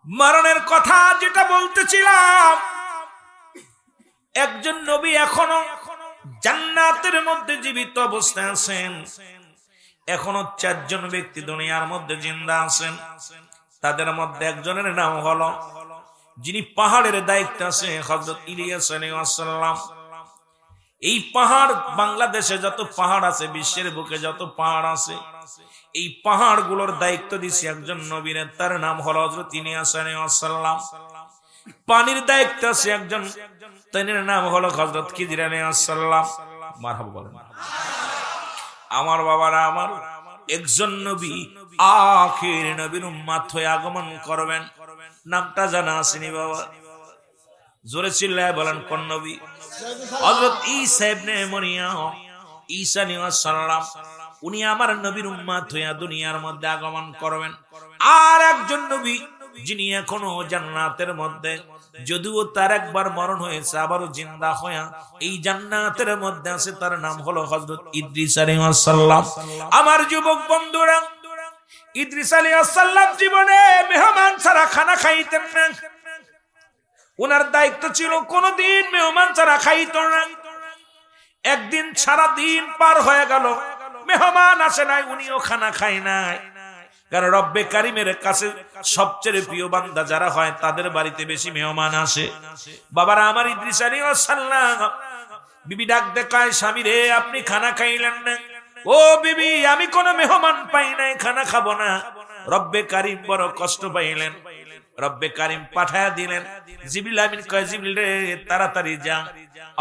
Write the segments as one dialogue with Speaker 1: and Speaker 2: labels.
Speaker 1: মরণের কথা যেটা বলতেছিলাম, একজন নবী এখনো জান্নাতের মধ্যে জীবিত অবস্থায় আছেন। এখনো 4 জন ব্যক্তি দুনিয়ার মধ্যে জিন্দা আছেন। তাদের মধ্যে একজনের নাম হলো, যিনি পাহাড়ের দায়িত্ব আছে, হযরত ইলিয়াস আলাইহিস সালাম। এই পাহাড়, বাংলাদেশে যত পাহাড় আছে, বিশ্বের বুকে যত পাহাড় আছে, এই পাহাড়গুলোর দায়িত্ব দিয়েছে একজন নবীর, তার নাম হলো হযরত ইলিয়াস আলাইহিস সালাম। পানির দায়িত্ব আছে একজন, তার নাম হলো হযরত খিজির আলাইহিস সালাম। মারহাবা বলেন। আমার বাবারা, আমার একজন নবী আখির নবীর উম্মত হয়ে আগমন করবেন, নামটা জানা আসেনি বাবা? জোরে চিল্লায় বলেন কোন নবী? হযরত ঈসা ইবনে মরিয়ম, ঈসা আলাইহিস সালাম, উনি আমার নবীর উম্মত হয়ে দুনিয়ার মধ্যে আগমন করবেন। আর একজন নবী যিনি এখনো জান্নাতের মধ্যে, যদিও তার একবার মরণ হয়েছে, আবারও জিন্দা হয়ে এই জান্নাতের মধ্যে আছে, তার নাম হলো হযরত ইদ্রিস আলাইহিস সালাম। আমার যুবক বন্ধুরা, ইদ্রিস আলাইহিস সালাম জীবনে মেহমান ছাড়া খানা খাইতেন না। ওনার দায়িত্ব ছিল কোনদিন মেহমান ছাড়া খাইতো না। একদিন সারা দিন পার হয়ে গেল, মেহমান আসে নাই, উনিও খানা খায় নাই। কারণ রব্বে কারিমের কাছে সবচেয়ে প্রিয় বান্দা যারা হয়, তাদের বাড়িতে বেশি মেহমান আসে। বাবারা আমার, ইদ্রিস আলাইহিস সালাম বিবি ডাক দেখায়, স্বামী রে আপনি খানা খাইলেন না। ও বিবি, আমি কোনো মেহমান পাই নাই, খানা খাবো না। রব্বে কারিম বড় কষ্ট পাইলেন, রব্বে কারিম পাঠায়া দিলেন জিবরিল আমিন, কয় জিবরিল রে তাড়াতাড়ি যা,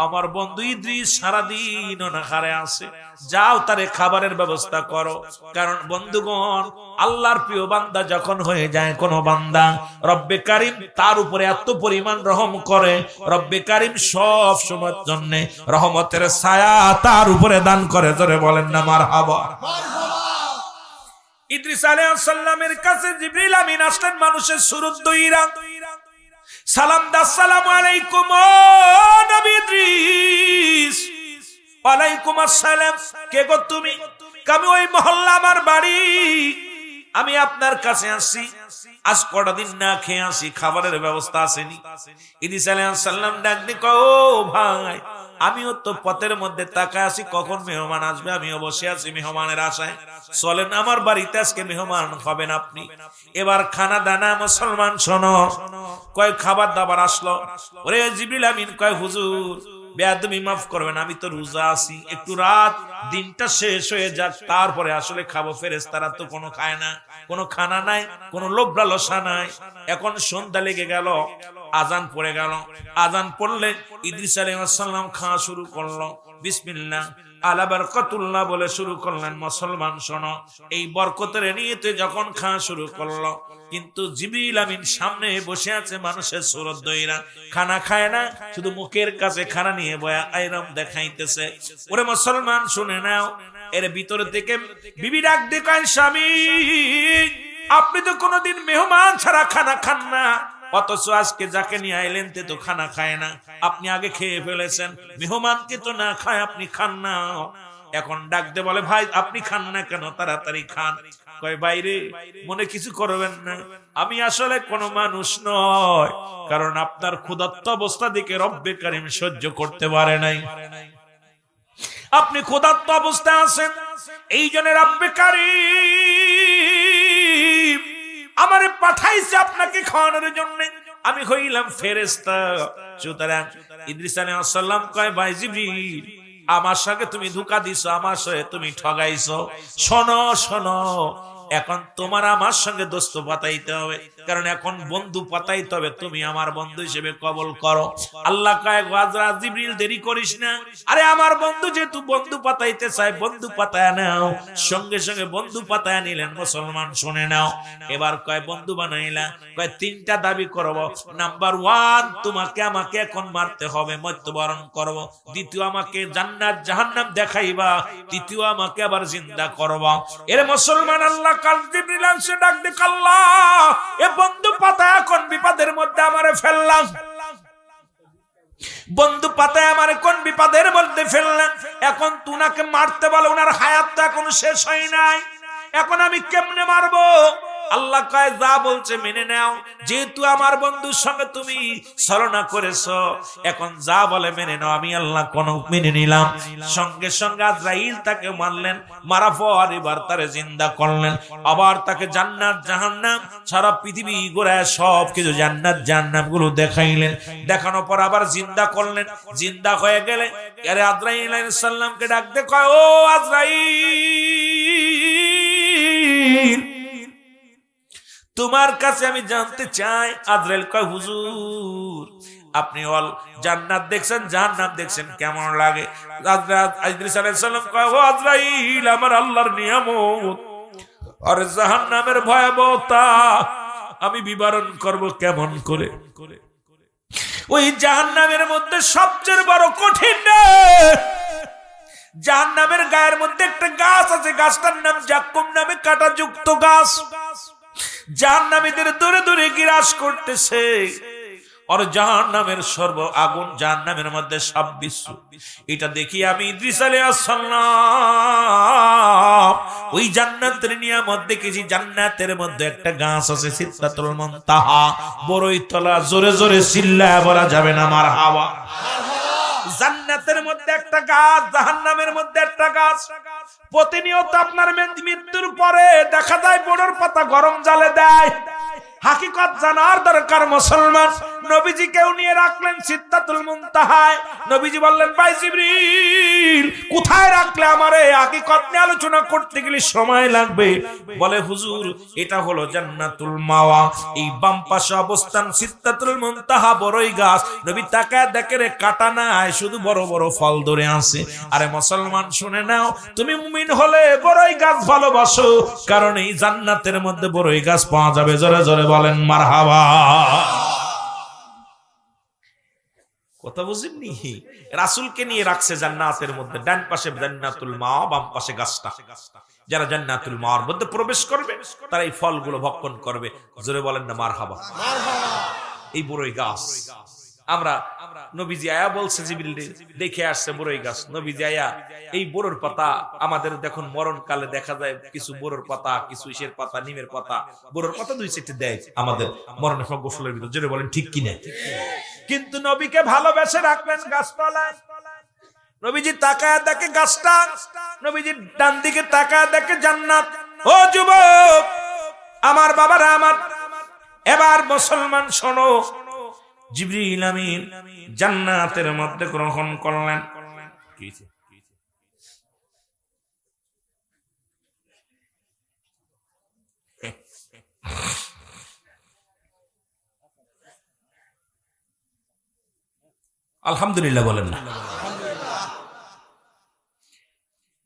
Speaker 1: আমার বন্ধু ইদ্রিস সারাদিন অনাহারে আছে, যাও তারে খাবারের ব্যবস্থা করো। কারণ বন্ধুগণ, আল্লাহর প্রিয় বান্দা যখন হয়ে যায় কোন বান্দা, রব্বে কারিম তার উপরে এত পরিমাণ রহম করে, রব্বে কারিম সব সময়ের জন্য রহমতের ছায়া তার উপরে দান করে। জোরে বলেন না মারহাবা। ইদ্রিস আলাইহিস সালামের কাছে জিবরিল আমিন আসলেন মানুষের সুরত দইরা, সালাম দা, আসসালামু আলাইকুম ও নবী ইদ্রিস। ওয়ালাইকুম আসসালাম। কে গো তুমি? আমি ওই মহল্লা আমার বাড়ি, আমি আপনার কাছে আসছি, আজ কটা দিন না খেয়ে আসি, খাবারের ব্যবস্থা আসেনি। ইদ্রিস আলাইহিস সালাম ডাক দিয়ে কয়, ও ভাই, আমিও তো পথের মধ্যে তাকায় আছি কখন মেহমান আসবে, আমিও বসে আছি মেহমানের আশায়। চলেন আমার বাড়িতে আজকে মেহমান হবেন আপনি। এবার খানা দানা মুসলমান শোনো, কয় খাবার দাবার আসলো। ওরে জিবরিল আমিন কয়, হুজুর বেয়াদবি মাফ করবেন, আমি তো রোজা আছি, একটু রাত দিনটা শেষ হয়ে যাক, তারপরে আসলে খাবো। ফেরেশতারা তো কোনো খায় না, কোনো খানা নাই, কোনো লোভ লালসা নাই। এখন সন্ধ্যা লেগে গেল, আজান পড়ে গেল। আজান পড়লে ইদ্রিস আলাইহিস সালাম খাওয়া শুরু করলো। বিসমিল্লাহ আলা বারাকাতুল্লাহ বলে শুরু করলেন। মুসলমান শোনো, এই বরকতের নিয়তে যখন খাওয়া শুরু করলো, কিন্তু জিবরিল আমিন সামনে বসে আছে মানুষের সুরত দইরা, খানা খায় না, শুধু মুখের কাছে খানা নিয়ে বয়া আইরাম দেখাইতেছে। ওরে মুসলমান শুনে নাও, এর ভিতরে থেকে বিবি ডাক দেখায়, স্বামী আপনি তো কোনোদিন মেহমান ছাড়া খানা খান না, অথচ আজকে যাকে নিয়ে আইলেন তে তো খানা খায় না, আপনি আগে খেয়ে ফেলেছেন, মেহমানকে তো না খায় আপনি খান না। এখন ডাক দে বলে, ভাই আপনি খান না কেন, তাড়াতাড়ি খান। কয় বাইরে মনে কিছু করবেন না, আমি আসলে কোনো মানুষ নয়, কারণ আপনার ক্ষুধার্ত অবস্থা দেখে রব্বে কারিম সহ্য করতে পারে নাই। আপনি ক্ষুধার্ত অবস্থায় আছেন, এই জন্য রব্বে কারিম আমারে পাঠাইছে আপনাকে খাওয়ানোর জন্য, আমি হইলাম ফেরেশতা। সুতরাং ইদ্রিস আলাইহিস সালাম কয়, ভাই জিবরিল আমার সঙ্গে তুমি ধোঁকা দিছো, আমার সঙ্গে তুমি ঠগাইছো। শোনো শোনো, এখন তোমার আমার সঙ্গে দোস্ত পাতাইতে হবে, কারণ এখন বন্ধু পাতাইতে হবে, তুমি আমার বন্ধু হিসেবে কবল করো। আল্লাহ কয়, গাজরা জিবরিল দেরি করিস না, আরে আমার বন্ধু যেহেতু বন্ধু পাতাইতে চায়, বন্ধু পাতায় নাও। সঙ্গে সঙ্গে বন্ধু পাতায় নিলেন। মুসলমান শুনে নাও, এবার কয় বন্ধু বানাইলা, কয় 3টা দাবি করব। নাম্বার 1, তোমাকে আমাকে এখন মারতে হবে, মৃত্যুবরণ করব। দ্বিতীয়, আমাকে জান্নাত জাহান্নাম দেখাইবা। তৃতীয়, আমাকে আবার জিন্দা করবা। এর মুসলমান আল্লাহ কাল জিবরিল আনছে, ডাক দে, আল্লাহ এ বন্ধু পাতায় কোন বিপদের মধ্যে আমারে ফেললাম, বন্ধু পাতায় আমারে কোন বিপদের মধ্যে ফেললেন। এখন তুনাকে মারতে বলে, ওনার হায়াত তো এখন শেষ হয় নাই, এখন আমি কেমনে মারবো? আল্লাহ কয় যা বলছে মেনে নাও, যেহেতু আমার বন্ধুর সঙ্গে তুমি ছলনা করেছো, এখন যা বলে মেনে নাও। আমি আল্লাহ কোন মেনে নিলাম। সঙ্গে সঙ্গে আজরাইল তাকে মারলেন, মারা পর এবার তারে জিন্দা করলেন। আবার তাকে জান্নাত জাহান্নাম সারা পৃথিবী ঘোরায় সব কিছু জান্নাত জাহান্নাম গুলো দেখাইলেন। দেখানোর পর আবার জিন্দা করলেন। জিন্দা হয়ে গেলে আরে আজরাইল আলাইহিস সালামকে ডাক দে, কয় ও আজরাইল, তোমার কাছে আমি জানতে চাই। আজরাইল কয় হুজুর আপনি অল জান্নাত দেখছেন জাহান্নাম দেখছেন, কেমন লাগে? ইদ্রিস আলাইহিস সালাম কয় ও আজরাইল, আমার আল্লাহর নিয়ামত আর জাহান্নামের ভয়াবহতা আমি বিবরণ করব কেমন করে? ওই জাহান্নামের মধ্যে সবচেয়ে বড় কঠিন জাহান্নামের গায়ের মধ্যে একটা গাছ আছে, গাছটার নাম জাক্কুম নামে কাঁটাযুক্ত গাছ। জাহান্নামীদের দূরে দূরে গ্রাস করতেছে। আর জাহান্নামের সর্ব আগুন জাহান্নামের মধ্যে সব বিশ্ব। এটা দেখি আমি ইদ্রিস আলাইহিস সালাম ওই জান্নাতের নিয়ামত দেখেছি। জান্নাতের মধ্যে একটা গাছ আছে সিদরাতুল মুনতাহা, বড়ই তলা। জোরে জোরে চিল্লায়া বলা যাবে না মারহাবা? জান্নাতের মধ্যে একটা গাছ, জাহান্নামের মধ্যে একটা গাছ। প্রতিনিয়ত আপনার মৃত্যুর পরে দেখা যায় বড়র পাতা গরম জালে দেয়। হাকিকত জানার দরকার মুসলমান। নবীজি কেউ নিয়ে রাখলেন সিদরাতুল মুনতাহায়। নবীজি বললেন ভাই জিবরিল কোথায় রাখলে? আমারে হাকিকত নিয়ে আলোচনা করতে গেলে সময় লাগবে। বলে হুজুর এটা হলো জান্নাতুল মাওয়া, এই বাম পাশে অবস্থান সিদরাতুল মুনতাহা বড়ই গাছ। নবী তাকায় দেখে রে কাটা নাই, শুধু বড় বড় ফল ধরে আছে। আরে মুসলমান শুনে নাও, তুমি মুমিন হলে বড়ই গাছ ভালোবাসো, কারণ এই জান্নাতের মধ্যে বড়ই গাছ পাওয়া যাবে। জোরে জোরে বলেন মারহাবা। কথা বুঝেননি? রাসূলকে নিয়ে রাখছে জান্নাতের মধ্যে, ডান পাশে জান্নাতুল মাওয়া, বাম পাশে গাছটা। যারা জান্নাতুল মাওয়ার মধ্যে প্রবেশ করবে তারা এই ফলগুলো ভক্ষণ করবে। জোরে বলেন না মারহাবা। এই বড়ই গাছ আমরা নবীজি আয়া বলছে জিবরিল দেখে আসছে বড়ই গাছ। নবীজি আয়া এই বড়র পাতা আমাদের দেখুন মরণ কালে দেখা যায় কিছু বড়র পাতা, কিছু ইসের পাতা, নিমের পাতা, বড়র পাতা দুই চারটে দেয় আমাদের মরণের সঙ্গে গোসলের ভিতর। জোরে বলেন ঠিক কিনা? কিন্তু নবীকে ভালোবেসে রাখলেন গাছতলায়। নবীজি তাকায় দেখে গাছটা, নবীজি ডান দিকে তাকায় দেখে জান্নাত। ও যুবক আমার বাবারা আমার, এবার মুসলমান শোনো, জিবরিল আমিন জান্নাতের মধ্যে গ্রহণ করলেন। আলহামদুলিল্লাহ বলেন না?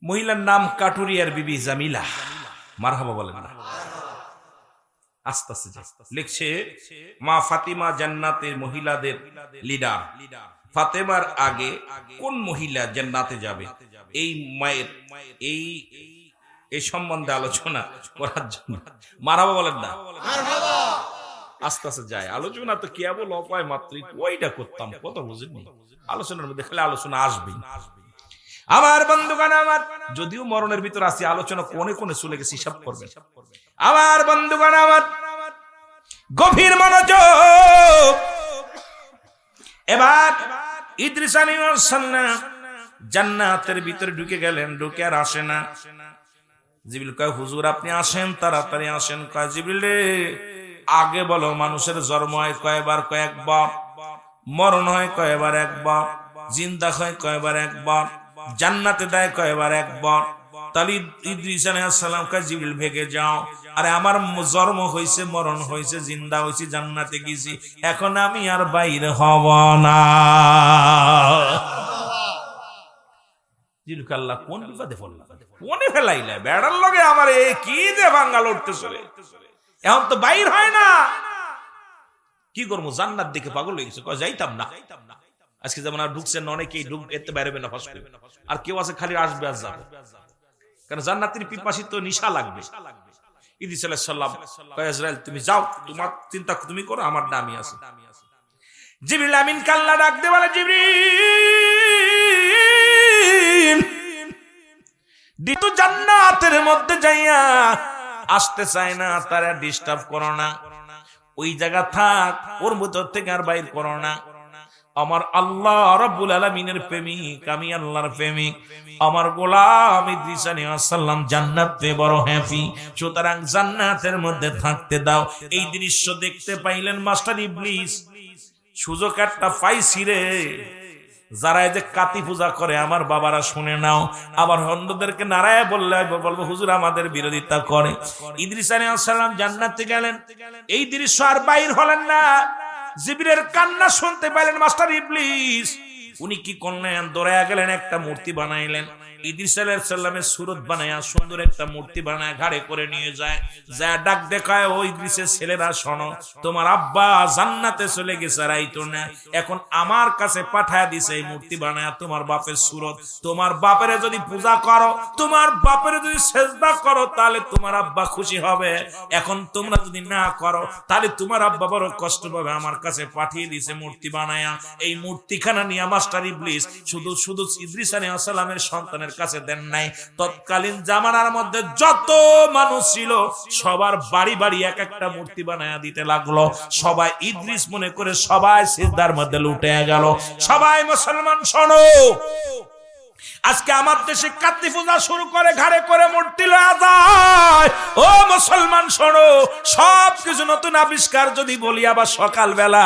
Speaker 1: মহিলার নাম কাটুরিয়ার বিবি জামিলা। মারহাবা বলেন না? আস্তে আস্তে লিখছে মা ফাতিমা জান্নাতের মহিলাদের লিডার। ফাতেমার আগে কোন মহিলা জান্নাতে যাবে, এই মায়ের এই সম্বন্ধে আলোচনা করার জন্য। মারহাবা বলেন না? আস্তে আস্তে যায় আলোচনা। তো কেবল অপায় মাত্রই ওইটা করতাম, কথা বুঝেননি? আলোচনার মধ্যে খালি আলোচনা আসবে। আমার বন্ধুগণ আমার, যদিও মরণের ভিতর আছি, আলোচনা কোনে কোনে চলে গেছে হিসাব করবেন। আমার বন্ধুগণ আমার, গভীর মনোযোগ। এবার ইদ্রিস আলাইহিস সালাম জান্নাতের ভিতরে ঢুকে গেলেন। ঢুকে আর আসে না। জিবরিল কয় হুজুর আপনি আসেন, তাড়াতাড়ি আসেন। কয় জিবরিল রে আগে বলো মানুষের জন্ম হয় কয়বার? কয়েকবার। মরণ হয় কয়বার? একবার। জিন্দা হয় কয়বার? একবার। জান্নাতে দেয় কয়বার? একবার। তাহলে ইদ্রিস আলাইহিস সালাম কয় জিবরিল ভেগে যাও। আরে আমার জন্ম হইছে, মরণ হইছে, জিন্দা হইছি, জান্নাতে গেছি, এখন আমি আর বাইরে হব না। জিবরিল আল্লাহ কোন বিপদে পড়লাম, কোনে ফেলাইলা? বেড়ার লগে আমার এ কি যে বাঙ্গাল উঠতেছে, এখন তো বাইর হয় না, কি করবো? জান্নাত দেখে পাগল হয়ে গেছে। কয় যাইতাম না। আজকে যেমন আর ঢুকছেন অনেকেই ঢুকতে বাইরে না, আর কেউ আছে খালি আসবে আর যাবে, কারণ জান্নাতের পিপাসী তো নিশা লাগবে। ইদ্রিস আলাইহিস সালাম কয় আজরাইল তুমি যাও, তোমার চিন্তা তুমি করো, আমার নামই আছে। জিবরিল আমিন কাল্লা ডাক দে বলে জিবরিল দিতু জান্নাতের মধ্যে যাইয়া আসতে চায় না, তারা ডিস্টার্ব করো না, ওই জায়গা থাক, ওর ভিতর থেকে আর বাইর করো না। আমার আল্লাহ রাব্বুল আলামিনের প্রেমিক, আমি আল্লাহর প্রেমিক, আমার গোলাম ইদ্রিস আলাইহিস সালাম জান্নাতে বড় হ্যাপি, সুতরাং জান্নাতের মধ্যে থাকতে দাও। এই দৃশ্য দেখতে পাইলেন মাস্টার ইবলিস, সুযোগ একটা পাইছি রে। যারা এই যে কাতি পূজা করে আমার বাবারা শুনে নাও, আবার অন্যদেরকে নারায় বলবো হুজুর আমাদের বিরোধিতা করে। ইদ্রিস আলাইহিস সালাম জান্নাতে গেলেন, এই দৃশ্য আর বাইর হলেন না। জিবরিলের কান্না শুনতে পাইলেন মাস্টার ইবলিস, উনি কি করলেন? দৌড়ায়া গেলেন, একটা মূর্তি বানাইলেন। ইদ্রিস আলাইহিস সালামের সুরত বানায়া সুন্দর একটা মূর্তি বানায় ঘাড়ে করে নিয়ে যায়, যা ডাক দেখায়, ওই ইদ্রিসের ছেলেরা শোনো, তোমার আব্বা জান্নাতে চলে গেছে, রাইতো না, এখন আমার কাছে পাঠায়া দিছে এই মূর্তি বানায়া তোমার বাপের সুরত। তোমার বাপেরে যদি পূজা করো, তোমার বাপেরে যদি সেজদা করো, তাহলে তোমার আব্বা খুশি হবে। এখন তোমরা যদি না করো, তাহলে তোমার আব্বা বড় কষ্ট পাবে। আমার কাছে পাঠিয়ে দিছে মূর্তি বানায়া। এই মূর্তিখানা নিয়ে মাস্টার ইবলিস শুধু ইদ্রিস আলাইহিস সালামের সন্তানের কাছে দেন নাই, তৎকালীন জামানার মধ্যে যত মানুষ ছিল সবার বাড়ি বাড়ি এক একটা মূর্তি বানায়া দিতে লাগলো। সবাই ইদ্রিস মনে করে সবাই সিজদার মধ্যে লুটে গেল। সবাই মুসলমান শোনো, আজকে আমার দেশে কাতি পূজা শুরু করে ঘাড়ে করে মূর্তি লয়া যায়। ও মুসলমান শোনো, সব কিছু নতুন আবিষ্কার যদি বলি, আবার সকাল বেলা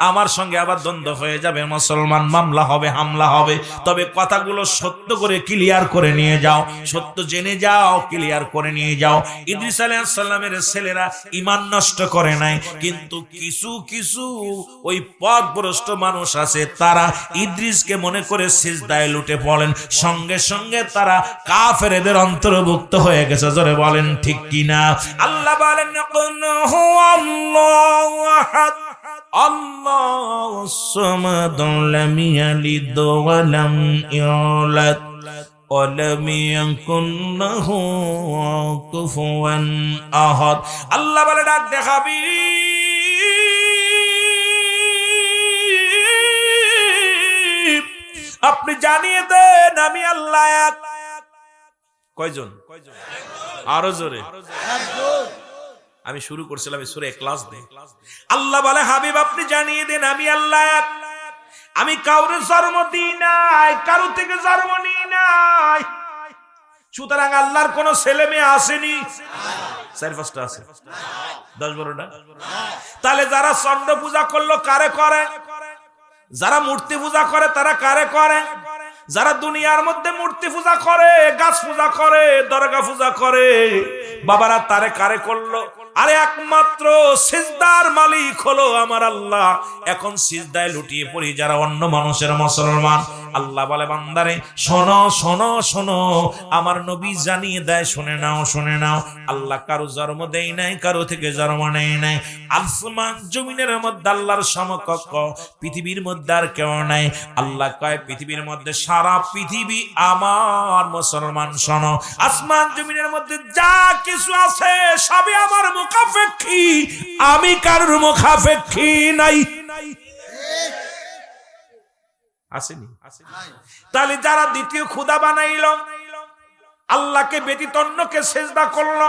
Speaker 1: আমার সঙ্গে আবার দ্বন্দ্ব হয়ে যাবে, মুসলমান মামলা হবে, হামলা হবে। তবে কথাগুলো সত্য করে ক্লিয়ার করে নিয়ে যাও, সত্য জেনে যাও, ক্লিয়ার করে নিয়ে যাও। ইদ্রিস আলাইহিস সালামের ছেলেরা ঈমান নষ্ট করে নাই, কিন্তু কিছু কিছু ওই পথভ্রষ্ট মানুষ আছে, তারা ইদ্রিসকে মনে করে সিজদায় লুটে পড়েন, সঙ্গে সঙ্গে তারা কাফেরদের অন্তর্ভুক্ত হয়ে গেছে। জোরে বলেন ঠিক কিনা? আল্লাহ বলেন আল্লাহু আহাদ আল্লাহুস সামাদ লাম ইয়ালিদ ওয়া লাম ইউলাদ ওয়া লাম ইয়াকুন লাহু কুফুয়ান আহাদ। আল্লাহ বলে ডাক দেখাবি, আপনি জানিয়ে দেন আমি আল্লাহ এক। কয়জন? আরো জোরে। আমি শুরু করছিলাম সূরা ইখলাস দিয়ে। আল্লাহ বলে হাবিব আপনি জানিয়ে দেন আমি আল্লাহ এক, আমি কাউরে জন্ম দিই নাই, কারো থেকে জন্ম নিই নাই। সুতরাং আল্লাহর কোন ছেলে মেয়ে আসেনি, 4-5টা আছে, 10-12টা। তাহলে যারা চন্দ্র পূজা করলো কারে করে? যারা মূর্তি পূজা করে তারা কারে করে? যারা দুনিয়ার মধ্যে মূর্তি পূজা করে, গাছ পূজা করে, দরগা পূজা করে, বাবারা তারে কারে করলো? আরে একমাত্র সিজদার মালিক হলো আমার আল্লাহ। এখন সিজদায় লুটিয়ে পড়ি যারা অন্য মানুষের মুসলমান। আল্লাহ বলে বান্দারে শোনো শোনো শোনো, আমার নবী জানিয়ে দেয়, শুনে নাও শুনে নাও। আল্লাহ কারো জন্ম দেয় নাই, কারো থেকে জন্ম নেয় নাই। আসমান জমিনের মধ্যে আল্লাহর সমকক্ষ পৃথিবীর মধ্যে আর কেউ নাই। আল্লাহ কয় পৃথিবীর মধ্যে সারা পৃথিবী আমার। মুসলমান শোনো, আসমান জমিনের মধ্যে যা কিছু আছে সবই আমার মুখাপেক্ষী, আমি কারোর মুখাপেক্ষী নাই। আসেনি? তাহলে যারা দ্বিতীয় খোদা বানাইল, আল্লাহকে ব্যতীত অন্যকে সিজদা করলো,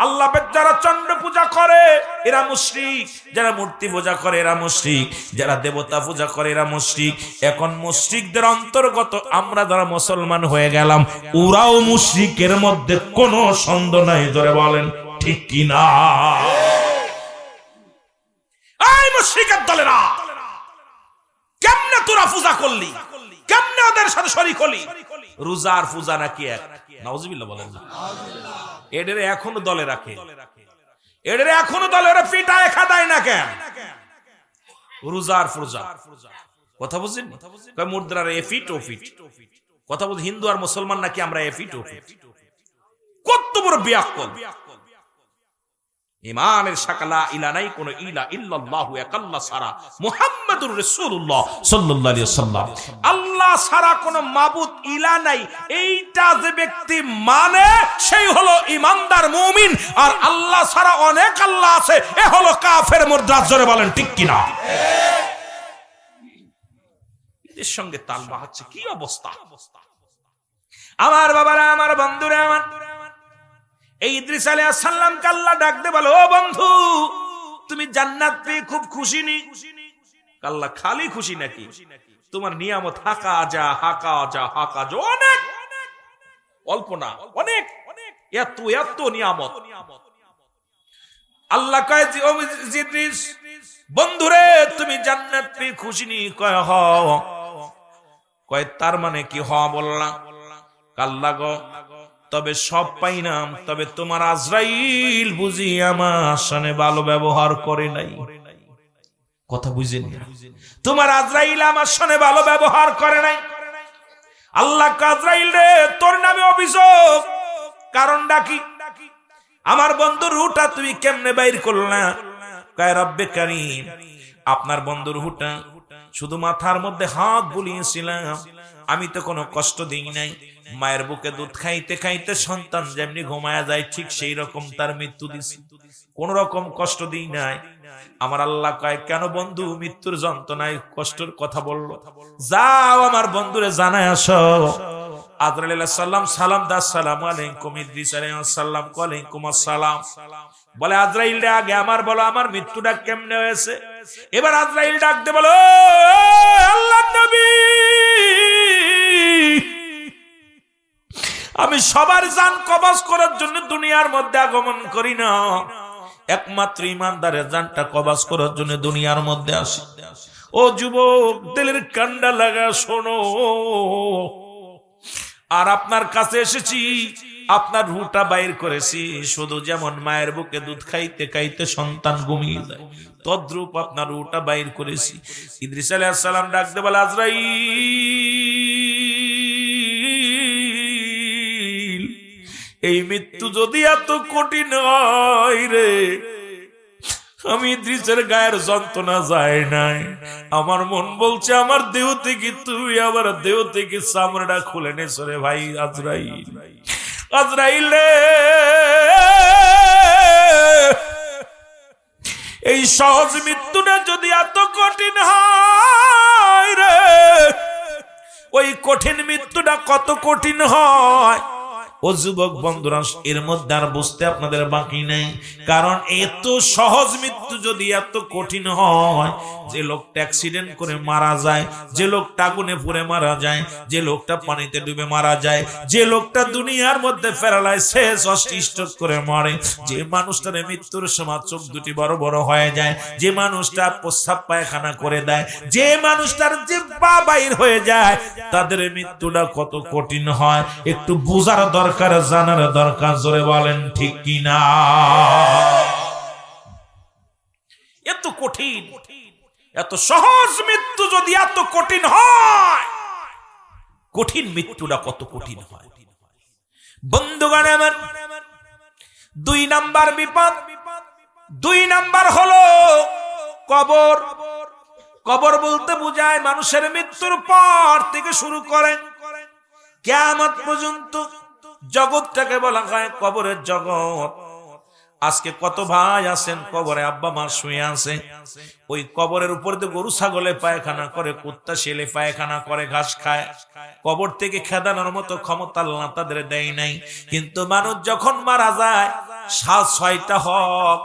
Speaker 1: আল্লাহ যারা চন্দ্র পূজা করে এরা মুশরিক, যারা মূর্তি পূজা করে এরা মুশরিক, যারা দেবতা পূজা করে এরা মুশরিক। এখন মুশরিকদের অন্তর্গত আমরা যারা মুসলমান হয়ে গেলাম, ওরাও মুশরিকের মধ্যে কোনো সন্দেহ নাই। জোরে বলেন ঠিক কি না? এই মুশরিকের দলেরা, কেমনে তোরা পূজা করলি, কেমনে ওদের সাথে শরীক হলি? রোজার পূজা নাকি এক? নাউজুবিল্লাহ বলেন না। এদের এখনো দলে রাখে, এদের এখনো দলে পিটায় খাদায় না কেন? রোজার পূজা কথা বুঝছেন? মুদ্রার এফিট ওফিট কথা বুঝ। হিন্দু আর মুসলমান নাকি আমরা এফিট ওফিট? কত বড় বিয়াক্কল! ইমানের শাকালা ইলা নাই, কোন ইলা ইল্লাল্লাহু একাল্লাহ সারা মুহাম্মাদুর রাসূলুল্লাহ সাল্লাল্লাহু আলাইহি ওয়াসাল্লাম। আল্লাহ সারা কোন মাবুদ ইলা নাই, এইটা যে ব্যক্তি মানে সেই হলো ঈমানদার মুমিন। আর আল্লাহ সারা অনেক আল্লাহ আছে, এ হলো কাফের মুরতাদ। জোরে বলেন ঠিক কি না? এর সঙ্গে তাল বাহাচ্ছে কি অবস্থা! আমার বাবারা, আমার বন্ধুরা, আমার এই ইদ্রিস আলাইহিস সালামকে আল্লাহ ডাক দে বলে, ও বন্ধু, তুমি জান্নাত পেয়ে খুব খুশি নি? আল্লাহ খালি খুশি নাকি? তোমার নিয়ামত হাকা যা হাকা যা হাকা যা, অনেক, অল্প না, অনেক, এত এত নিয়ামত। আল্লাহ কয়, ও ইদ্রিস বন্ধুরে, তুমি জান্নাত পেয়ে খুশি নি? কয় হ। কয় তার মানে কি হ বললাম? আল্লাহ গো, তবে সব পাইলাম, তবে তোমার আজরাইল বুঝি আমার সাথে ভালো ব্যবহার করে নাই। কথা বুঝেন? তোমার আজরাইল আমার সাথে ভালো ব্যবহার করে নাই। আল্লাহ আজরাইল রে, তোর নামে অভিযোগ, কারণটা কি? আমার বন্ধুর রুহটা তুমি কেমনে বাইর করলা? কয় রব্বে কারীম, আপনার বন্ধুর রুহটা শুধু মাথার মধ্যে হাত বুলিয়েছিলাম, আমি তো কোনো কষ্ট দিই নাই। মায়ের বুকে দুধ খাইতে খাইতে সন্তান যেমনি ঘুমায়া যায়, ঠিক সেই রকম তার মৃত্যু দিছি, কোন রকম কষ্ট দিই নাই। আমার আল্লাহ কয়, কেন বন্ধু মৃত্যুর যন্ত্রণায় কষ্টের কথা বললো? যাও আমার বন্ধুরে জানায় আসো। আজরাইল আলাইহিস সালাম সালাম দা, আসসালামু আলাইকুম। ইদ্রিস আলাইহিস সালাম ওয়ালাইকুম আসসালাম। বলে আজরাইল রে, আগে আমার বলো, আমার মৃত্যুটা কেমনে হয়েছে? এবার আজরাইল ডাক দে বলো, আল্লাহর নবী, আমি সবার জান কবজ করার জন্য দুনিয়ার মধ্যে আগমন করি না, একমাত্র ইমানদারের জানটা কবজ করার জন্য দুনিয়ার মধ্যে আসি। ও যুবক, দিলের কান্ডা লাগা শোনো, আর আপনার কাছে এসেছি, আপনার রুহটা বাইর করেছি। শুধু যেমন মায়ের বুকে দুধ খাইতে খাইতে সন্তান ঘুমিয়ে যায়, তদ্রূপ আপনার রুহটা বাইর করেছি। ইদ্রিস আলাইহিস সালাম ডাক দে বলে, আজরাইল, এই মৃত্যু যদি এত কঠিন হয় রে, আমি ইদ্রিসের গায়ের যন্ত্রণা যায় নাই, আমার মন বলছে আমার দেহ থেকে তুই আমার দেহ থেকে চামড়াটা খুলে নে সরে ভাই আজরাইল। আজরাইল রে, এই সহজ মৃত্যুটা যদি এত কঠিন হয় রে, ওই কঠিন মৃত্যুটা কত কঠিন হয়। ও যুবক বন্ধুরা, এর মধ্যে আর বুঝতে আপনাদের বাকি নেই, কারণ এত সহজ মৃত্যু যদি এত কঠিন হয়, যে লোকটা অ্যাক্সিডেন্ট করে মারা যায়, যে লোকটা আগুনে পুড়ে মারা যায়, যে লোকটা পানিতে ডুবে মারা যায়, যে লোকটা দুনিয়ার মধ্যে প্যারালাইসিস স্ট্রোক করে মরে, যে মানুষটার মৃত্যুর সময় চোখ দুটি বড় বড় হয়ে যায়, যে মানুষটা প্রস্রাব পায়খানা করে দেয়, যে মানুষটার জিহ্বা বাইর হয়ে যায়, তাদের মৃত্যুটা কত কঠিন হয় একটু বোঝার দরকার, জানার দরকার। জোরে বলেন ঠিক কিনা? এত কঠিন, এত সহজ মৃত্যু যদি এত কঠিন হয়, কঠিন মৃত্যুটা কত কঠিন হয়। বন্ধুগণ আমার, 2 নাম্বার বিপদ, 2 নাম্বার হলো কবর। কবর বলতে বোঝায় মানুষের মৃত্যুর পর থেকে শুরু করে কিয়ামত পর্যন্ত জগৎটাকে বলা হয় কবরের জগৎ। আজকে কত ভাই আছেন কবরে, আব্বা মা শুয়ে আছে, ওই কবরের উপর দিয়ে গরু ছাগলে পায়খানা করে, কুত্তা শেলে পায়খানা করে, ঘাস খায়। কবর থেকে খেদানোর মতো ক্ষমতা আল্লাহ তাদের দেয় নাই। কিন্তু মানুষ যখন মারা যায়, 6টা হক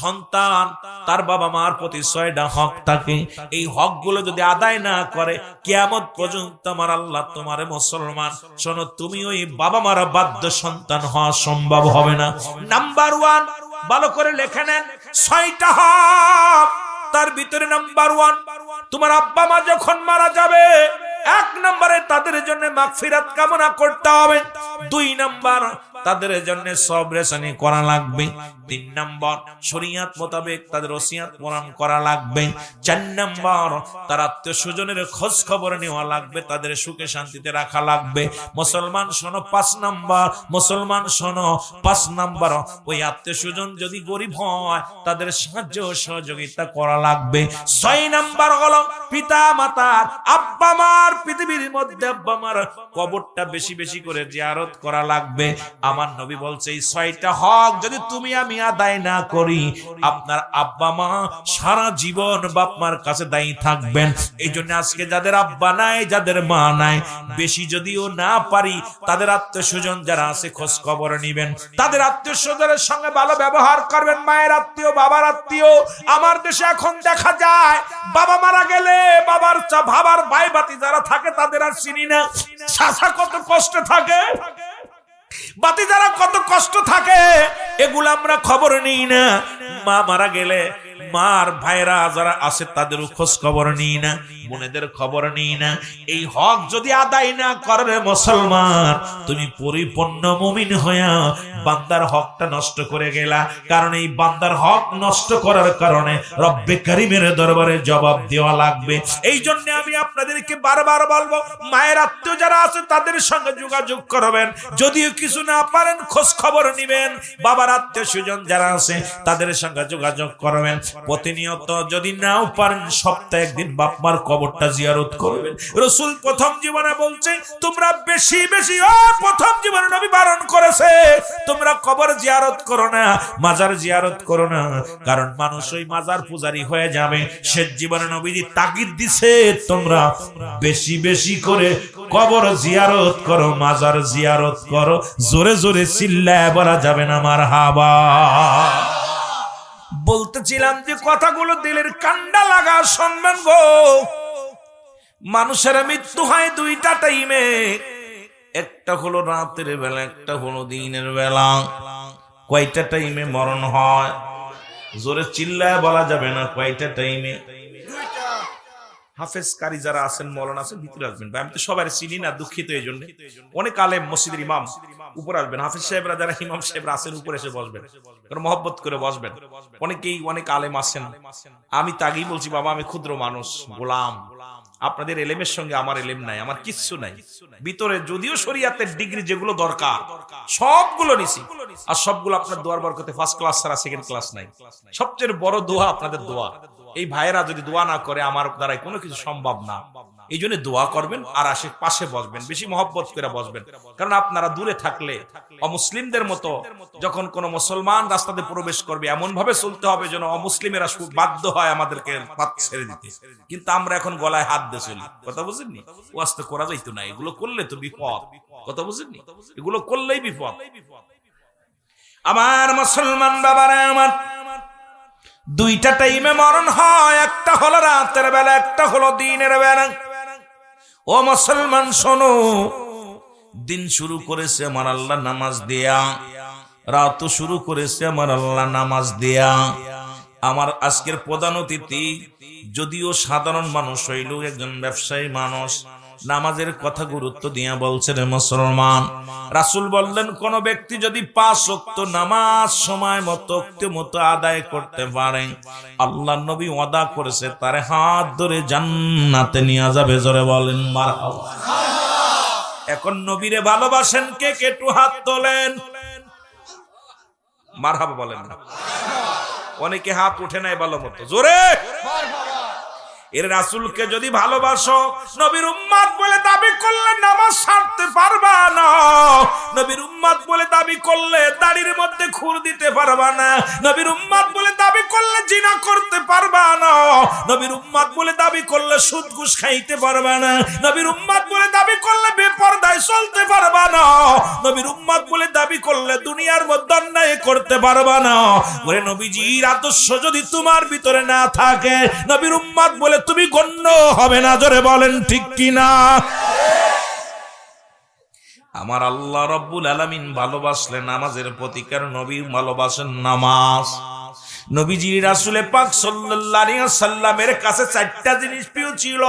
Speaker 1: সন্তান, তার বাবা মার প্রতি 6টা হক থাকে। এই হক গুলো যদি আদায় না করে, কিয়ামত পর্যন্ত আমার আল্লাহ তোমারে মুসলমান শোনো, তুমি ওই বাবা মারা বাধ্য সন্তান হওয়া সম্ভব হবে না। নাম্বার 1 ভালো করে লেখে নেন, 6টা হক, তার ভিতরে নাম্বার 1, তোমার আব্বা মা যখন মারা যাবে, 1 নম্বরে তাদের জন্য মাগফিরাত কামনা করতে হবে, 2 নাম্বার তাদের জন্য সবরেশানি করা লাগবে, 3 নাম্বার শরীয়ত মোতাবেক তাদের ওসিয়ত পূরণ করা লাগবে, 4 নাম্বার তার আত্মীয় স্বজনের খোঁজ খবর নেওয়া লাগবে, তাদের সুখে শান্তিতে রাখা লাগবে। মুসলমান শোনো 5 নাম্বার, মুসলমান শোনো 5 নাম্বার, ওই আত্মীয় স্বজন যদি গরিব হয়, তাদের সাহায্য সহযোগিতা করা লাগবে। 6 নাম্বার হলো পিতা মাতার, আব্বা মার, পৃথিবীর মধ্যে আব্বা মার কবরটা বেশি বেশি করে জিয়ারত করা লাগবে। আমার নবী বলছে এই 6টা হক যদি তুমি আমি আদায় না করি, আপনার আব্বা মা সারা জীবন বাপ মার কাছে দায়ী থাকবেন। এই জন্য আজকে যাদের আব্বা নাই, যাদের মা নাই, বেশি যদিও না পারি তাদের আত্মীয় স্বজন যারা আছে খোঁজ খবর নিবেন, তাদের আত্মীয় স্বজনের সঙ্গে ভালো ব্যবহার করবেন। মায়ের আত্মীয়, বাবার আত্মীয়। আমার দেশে এখন দেখা যায় বাবা মারা গেলে বাবার ভাই বাতি যারা থাকে তাদের আর চিনি না। চাচা কত কষ্ট থাকে, বাতি যারা কত কষ্ট থাকে, এগুলো আমরা খবর নিই না। মা মারা গেলে মার ভাইরা যারা আছে তাদেরও খোঁজ খবর নিই না, বোনেদের খবর নিই না। এই হক যদি আদায় না করে মুসলমান, তুমি পরিপূর্ণ মুমিন হইয়া বান্দার হকটা নষ্ট করে গেলা। কারণ এই বান্দার হক নষ্ট করার কারণে রব্বে কারীমের দরবারে জবাব দেওয়া লাগবে। এই জন্য আমি আপনাদেরকে বারবার বলবো, মায়ের আত্মীয় যারা আছে তাদের সঙ্গে যোগাযোগ করবেন। যদিও কিছু না পারেন খোঁজ খবর নিবেন। বাবার আত্মীয় স্বজন যারা আছে তাদের সঙ্গে যোগাযোগ করবেন। প্রতিনিয়ত যদি নাও পারেন সপ্তাহে একদিন বাপ মার কবরটা জিয়ারত করবেন। রাসূল প্রথম জীবনে বলছে তোমরা বেশি বেশি, প্রথম জীবনে নবী বারণ করেছে তোমরা কবর জিয়ারত করো না, মাজার জিয়ারত করো না। কারণ মানুষ ওই মাজার পূজারী হয়ে যাবে। শেষ জীবনে নবীজি তাগিদ দিছে তোমরা বেশি বেশি করে কবর জিয়ারত করো, মাজার জিয়ারত করো। জোরে জোরে চিল্লায় বলা যাবে না মারহাবা। বলতেছিলাম যে কথাগুলো দিলের কান্ডা লাগা শুনবেন গো। মানুষের মৃত্যু হয় 2টা টাইমে, একটা হলো রাতের বেলা, একটা হলো দিনের বেলা। কয়টা টাইমে মরণ হয়? জোরে চিল্লায় বলা যাবে না কয়টা টাইমে। হাফেজ কারি যারা আছেন, মৌলানা আছেন, ভিতরে আসবেন। আমি তো সবাই চিনি না, দুঃখিত এই জন্য। অনেক আলেম, মসজিদের ইমাম উপরে আসবেন। হাফেজ সাহেবরা যারা ইমাম সাহেবরা আছেন উপরে এসে বসবেন, মহব্বত করে বসবেন। অনেকেই অনেক আলেম আছেন। আমি তাগেই বলছি বাবা, আমি ক্ষুদ্র মানুষ, গোলাম। আপনাদের এলেমের সঙ্গে আমার এলেম নাই, আমার কিচ্ছু নাই। ভিতরে যদিও শরীয়তের ডিগ্রি যেগুলো দরকার সবগুলো নিছি, আর সবগুলো আপনার দোয়ার বরকতে ফার্স্ট ক্লাস ছাড়া সেকেন্ড ক্লাস নাই। সবচেয়ে বড় দোয়া আপনাদের দোয়া। এই ভাইয়েরা যদি দোয়া না করে আমার দ্বারাই কোনো কিছু সম্ভব না। এই জন্য দোয়া করবেন আর পাশে বসবেন, বেশি মহব্বত করে বসবেন। কারণ আপনারা দূরে থাকলে অমুসলিমদের মতো যখন কোন মুসলমান রাস্তাতে প্রবেশ করবে এমন ভাবে চলতে হবে যেন অমুসলিমেরা বাধ্য হয় আমাদেরকে হাত ছেড়ে দিতে। কিন্তু আমরা এখন গলায় হাত দিয়ে চলি। কথা বুঝেননি? ওয়াস্তে করা যাইতো না, এগুলো করলে তো বিপদ। কথা বুঝেননি? এগুলো করলেই বিপদ। আমার মুসলমান বাবারা আমার, 2টা টাইমে মরণ হয়। একটা হলো রাতের বেলা, একটা হলো দিনের বেলা। ও মুসলমান শোনো, দিন শুরু করেছে আমার আল্লাহ নামাজ দিয়া, রাত শুরু করেছে আমার আল্লাহ নামাজ দিয়া। আমার আজকের প্রধান অতিথি যদিও সাধারণ মানুষ হইল, একজন ব্যবসায়ী মানুষ, নামাজের কথা গুরুত্ব দিয়া বলছেন মুসলমান। রাসূল বললেন কোন ব্যক্তি যদি 5 ওয়াক্ত নামাজ সময় মতো আদায় করতে পারে, আল্লাহ নবী ওয়াদা করেছে তারে হাত ধরে জান্নাতে নিয়ে যাবে। জোরে বলেন মারহাবা। এখন নবীরে ভালোবাসেন কে কে? একটু হাত তোলেন, মারহাবা বলেন না। অনেকে হাত উঠে নাই ভালো মতো, জোরে। এর রাসূলকে যদি ভালোবাসো, নবীর উম্মত বলে দাবি করলে নামাজ ছাড়তে পারবা না। নবীর উম্মত বলে দাবি করলে দাড়ির মধ্যে খুর দিতে পারবা না। নবীর উম্মত বলে দাবি করলে জিনা করতে পারবা না। নবীর উম্মত বলে দাবি করলে সুদ ঘুষ খাইতে পারবা না। নবীর উম্মত বলে দাবি করলে বেপরদায় চলতে পারবা না। নবীর উম্মত বলে দাবি করলে দুনিয়ার মধ্যে অন্যায় করতে পারবা না। ওরে নবীজির আদর্শ যদি তোমার ভিতরে না থাকে, নবীর উম্মত বলে তুমি গণ্য হবে না। জোরে বলেন ঠিক কিনা? আমার আল্লাহ রব্বুল আলামিন ভালোবাসলেন নামাজের প্রতিকার, নবী ভালোবাসেন নামাজ। নবীজি রাসূল পাক সাল্লাল্লাহু আলাইহি ওয়াসাল্লামের কাছে 4টা জিনিস প্রিয় ছিল,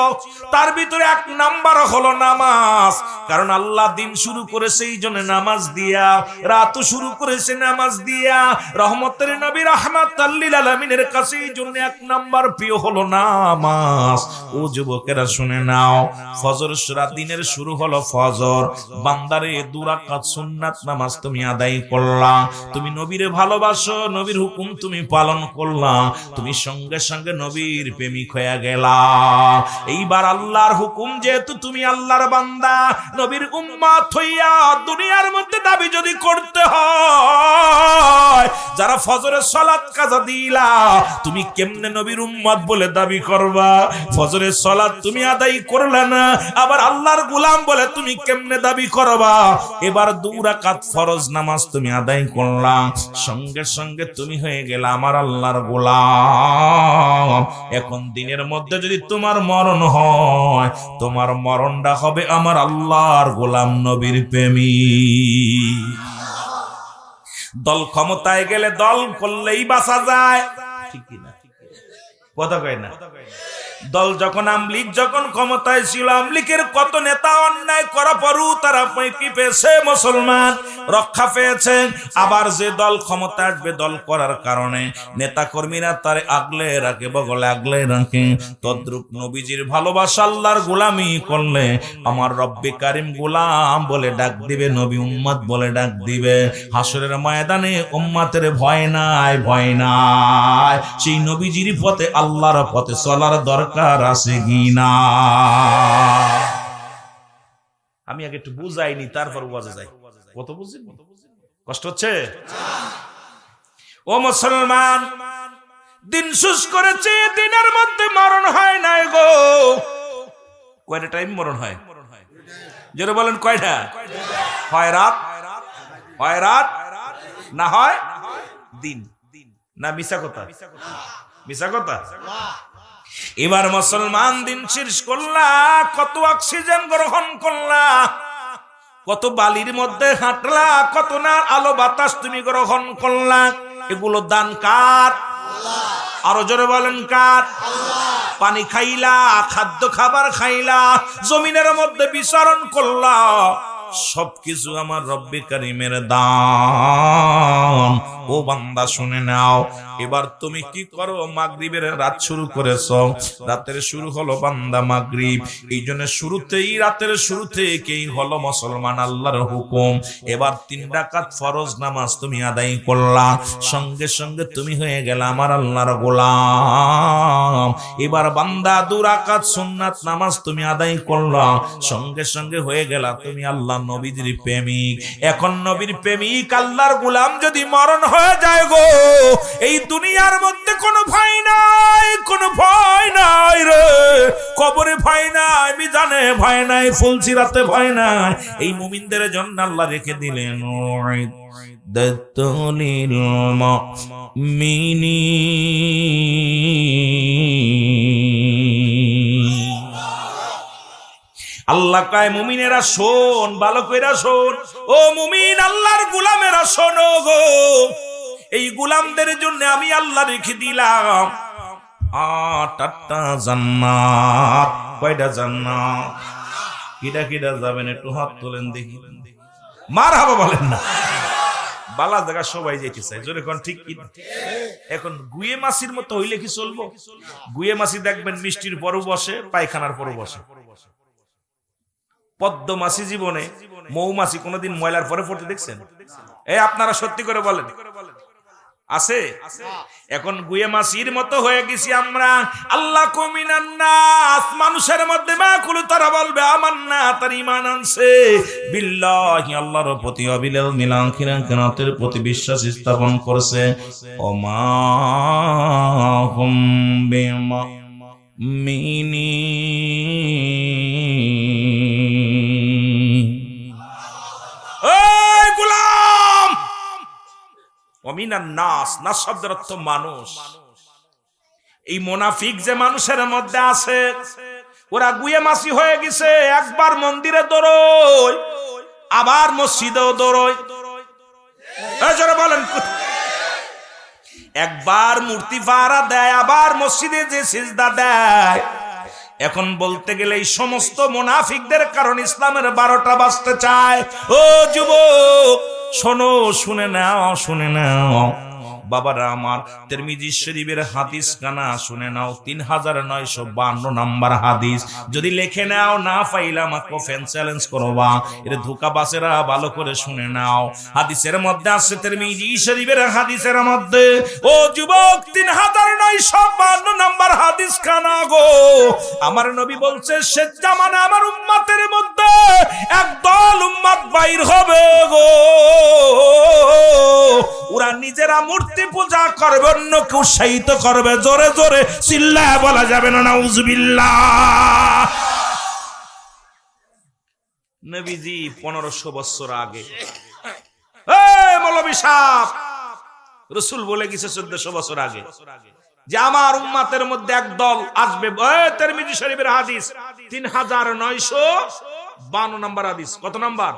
Speaker 1: তার ভিতরে 1 নাম্বার হলো নামাজ। কারণ আল্লাহ দিন শুরু করেছে এই জন্য নামাজ দিয়া, রাত শুরু করেছে নামাজ দিয়া। রহমতের নবী রাহমাতাল লিল আলামিনের কাছে এই জন্য 1 নাম্বার প্রিয় হলো নামাজ। ও যুবকেরা শুনে নাও, ফজর সূরা দিনের শুরু হলো ফজর। বান্দারে 2 রাকাত সুন্নাত নামাজ তুমি আদায় করলা। তুমি নবীরে ভালোবাসো, নবীর হুকুম তুমি পালন পালন করলাম, তুমি সঙ্গে সঙ্গে নবীর প্রেমিক হয়ে গেলা। এইবার আল্লাহর হুকুম, যেহেতু তুমি আল্লাহর বান্দা, নবীর উম্মত হইয়া দুনিয়ার মধ্যে দাবি যদি করতে হয়, যারা ফজরের সালাত কাজা দিলা, তুমি কেমনে নবীর উম্মত বলে দাবি করবা? ফজরের সালাত তুমি আদায় করলে না, আবার আল্লাহর গোলাম বলে তুমি কেমনে দাবি করবা? এবার 2 রাকাত ফরজ নামাজ তুমি আদায় করলা, সঙ্গে সঙ্গে তুমি হয়ে গেলে আমার আল্লাহর গোলাম। এখন দিনের মধ্যে যদি তোমার মরণ হয়, তোমার মরণটা হবে আমার আল্লাহর গোলাম নবীর প্রেমিক। দল ক্ষমতায় গেলে দল করলেই বাঁচা যায়, ঠিক কিনা? কথা কয় না? দল যখন আমলিগ যখন ক্ষমতায় ছিল, আমলিগের কত নেতা অন্যায় করা পরও তারা কি পেয়েছে? মুসলমান রক্ষা পেয়েছে। আবার যে দল ক্ষমতা আসবে, দল করার কারণে নেতা কর্মীরা তারে আগলে রাখে, বগলে আগলে রাখে। তদ্রূপ নবীজির ভালোবাসা, আল্লাহর গোলামি করলে আমার রব্বে কারিম গোলাম বলে ডাক দিবে, নবী উম্মত বলে ডাক দিবে। হাসরের ময়দানে উম্মতের ভয় নাই, ভয় নাই। সেই নবীজির পথে, আল্লাহর পথে চলার দরকার আছে কিনা? আমি আগে একটু বুঝাইনি, তারপর বোঝা যায়। কত বুঝি, কষ্ট হচ্ছে? ও মুসলমান, দিন শেষ করেছে, দিনের মধ্যে মরণ হয় নাই গো। কয়টা টাইম মরণ হয়? জোরে বলেন, কয়টা হয়? রাত হয়, রাত না হয় দিন, না মিছা কথা? মিছা কথা। এবার মুসলমান দিন শেষ করলা, কত অক্সিজেন গ্রহণ করলা, কত বালির মধ্যে হাঁটলা, কত না আলো বাতাস তুমি গ্রহণ করলা। এগুলো দান কার? আরো জোরে বলেন, কার? পানি খাইলা, খাদ্য খাবার খাইলা, জমিনের মধ্যে বিচরণ করলা, সবকিছু আমার রব্বে কারিমের দান। ও বান্দা শুনে নাও, এবার তুমি কি করো? মাগরিবের রাত শুরু করেছো, রাতের শুরু হলো বান্দা মাগরিব। এই জন্য শুরুতেই, রাতের শুরু থেকেই হলো মুসলমান আল্লাহর হুকুম। এবার 3 রাকাত ফরজ নামাজ তুমি আদায় করলা, সঙ্গে সঙ্গে তুমি হয়ে গেলে আমার আল্লাহর গোলাম। এবার বান্দা 2 রাকাত সুন্নাত নামাজ তুমি আদায় করলা, সঙ্গে সঙ্গে হয়ে গেলা তুমি আল্লাহ নবীর প্রেমিক। এখন নবীর প্রেমিক আল্লাহর গোলাম যদি মরণ হয়ে যায় গো, এই দুনিয়ার মধ্যে কোনো ভয় নাই, কোনো ভয় নাই রে। কবরে ভয় নাই, মিজানে ভয় নাই, ফুলসিরাতে ভয় নাই। এই মুমিনদের জন্য আল্লাহ রেখে দিলেন দাতুলিল মুমিনিন। আল্লাহ কয়, মুমিনেরা শোন, ভালো কইরা শোন। ও মুমিন, আল্লাহর গোলামেরা শোনো গো, এই গোলামদের জন্য আমি আল্লাহ রেখে দিলাম 8টা জান্নাত। কয়টা জান্নাত? কিডা কিডা যাবেন একটু হাত তোলেন দেখি, মারহাবা বলেন না। বালা জায়গা সবাই যেতে চাই, জোরে কোন ঠিক কি? এখন গুয়ে মাছির মতো হইলে কি চলবো? গুয়ে মাছি দেখবেন মিষ্টির পরও বসে, পায়খানার পরও বসে। পদ্ম মাছি জীবনে, মৌমাছি কোনদিন ময়লার পরে পড়তে দেখছেন? এই আপনারা সত্যি করে বলেন, আছে? এখন গুয়ে মাছির মতো হয়ে গেছি আমরা। আল্লাহ কুমিনান নাস, মানুষের মধ্যে মাকুল, তারা বলবে আমান্না, তার ঈমান আনছে বিল্লাহি, আল্লাহর প্রতি, অবিল মিলাখিরাতের প্রতি বিশ্বাস স্থাপন করছে। ওমা হুম বিমুমিনিন। এই গোলাম, অমিনান নাস, নাস শব্দের অর্থ মানুষ। এই মুনাফিক যে মানুষের মধ্যে আছে, ওরা গুয়ে মাছি হয়ে গেছে। একবার মন্দিরে দৌড়য়, আবার মসজিদেও দৌড়য়। বলেন, একবার মূর্তি পাহারা দেয়, আবার মসজিদে যে সিজদা দেয়। এখন বলতে গেলে এই সমস্ত মুনাফিকদের কারণ ইসলামের 12টা বাজতে চায়। ও যুবক শোনো, শুনে নাও, শুনে নাও। বাবারা আমার, তিরমিজি শরীফের হাদিস কানা শুনে নাও, 3952 নাম্বার হাদিস। যদি লিখে নাও, না পাইলে আমাকে ফ্যান চ্যালেঞ্জ করবা। এর ধোঁকাবাজেরা ভালো করে শুনে নাও। হাদিসের মধ্যে আছে, তিরমিজি শরীফের হাদিসের মধ্যে, ও যুবক, 3952 নাম্বার হাদিস কানা গো, আমার নবী বলছে শেষ জামানে আমার উম্মতের মধ্যে একদল উম্মত বাইর হবে গো, ওরা নিজেরা মূর্তি পূজা করবে, অন্যকে উৎসাহিত করবে। জোরে জোরে চিল্লায়া বলা যাবে না নাউজুবিল্লাহ। নবীজি 1500 বছর আগে, এই মৌলভী সাহেব, রাসূল বলে গেছে 1400 বছর আগে যে আমার উম্মতের মধ্যে একদল আসবে। তিরমিজি শরীফের হাদিস 3952 নাম্বার হাদিস। কত নাম্বার?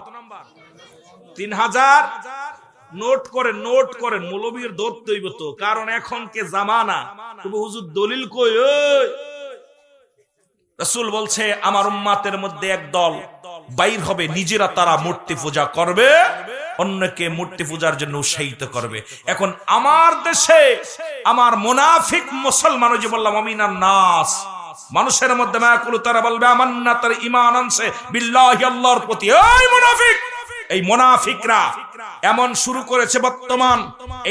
Speaker 1: 3000। নোট করেন মৌলবীর দৌড় তৈব তো, কারণ এখন কে জামানা, তবে হুজুর দলিল কই? রাসূল বলছে আমার উম্মতের মধ্যে একদল বাইর হবে, নিজেরা তারা মূর্তি পূজা করবে, অন্যকে মূর্তি পূজার জন্য উৎসাহিত করবে। এখন আমার দেশে আমার মুনাফিক মুসলমান, যে বললাম আমিনান নাস, মানুষের মধ্যে মায়াকুলু, তারা বলবে আমান্না, তার ঈমান আনছে বিল্লাহি, আল্লাহর প্রতি। এই মুনাফিক, এই মুনাফিকরা এমন শুরু করেছে বর্তমান,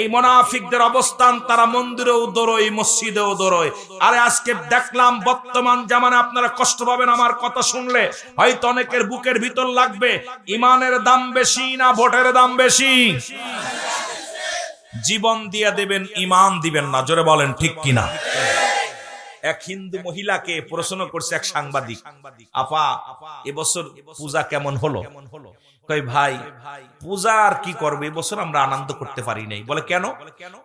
Speaker 1: এই মুনাফিকদের অবস্থান, তারা মন্দিরেও দৌড়য়, মসজিদেও দৌড়য়। আরে আজকে দেখলাম বর্তমান জামানে, আপনারা কষ্ট পাবেন আমার কথা শুনলে, হয়তো অনেকের বুকের ভিতর লাগবে, ইমানের দাম বেশি না ভোটের দাম বেশি? জীবন দিয়ে দেবেন, ইমান দিবেন না। জোরে বলেন ঠিক কিনা? এক হিন্দু মহিলাকে প্রশ্ন করছে এক সাংবাদিক, আপা এবছর পূজা কেমন হলো? কই ভাই, পূজা আর কি করবে, এবছর আমরা আনন্দ করতে পারি নাই। বলে কেন?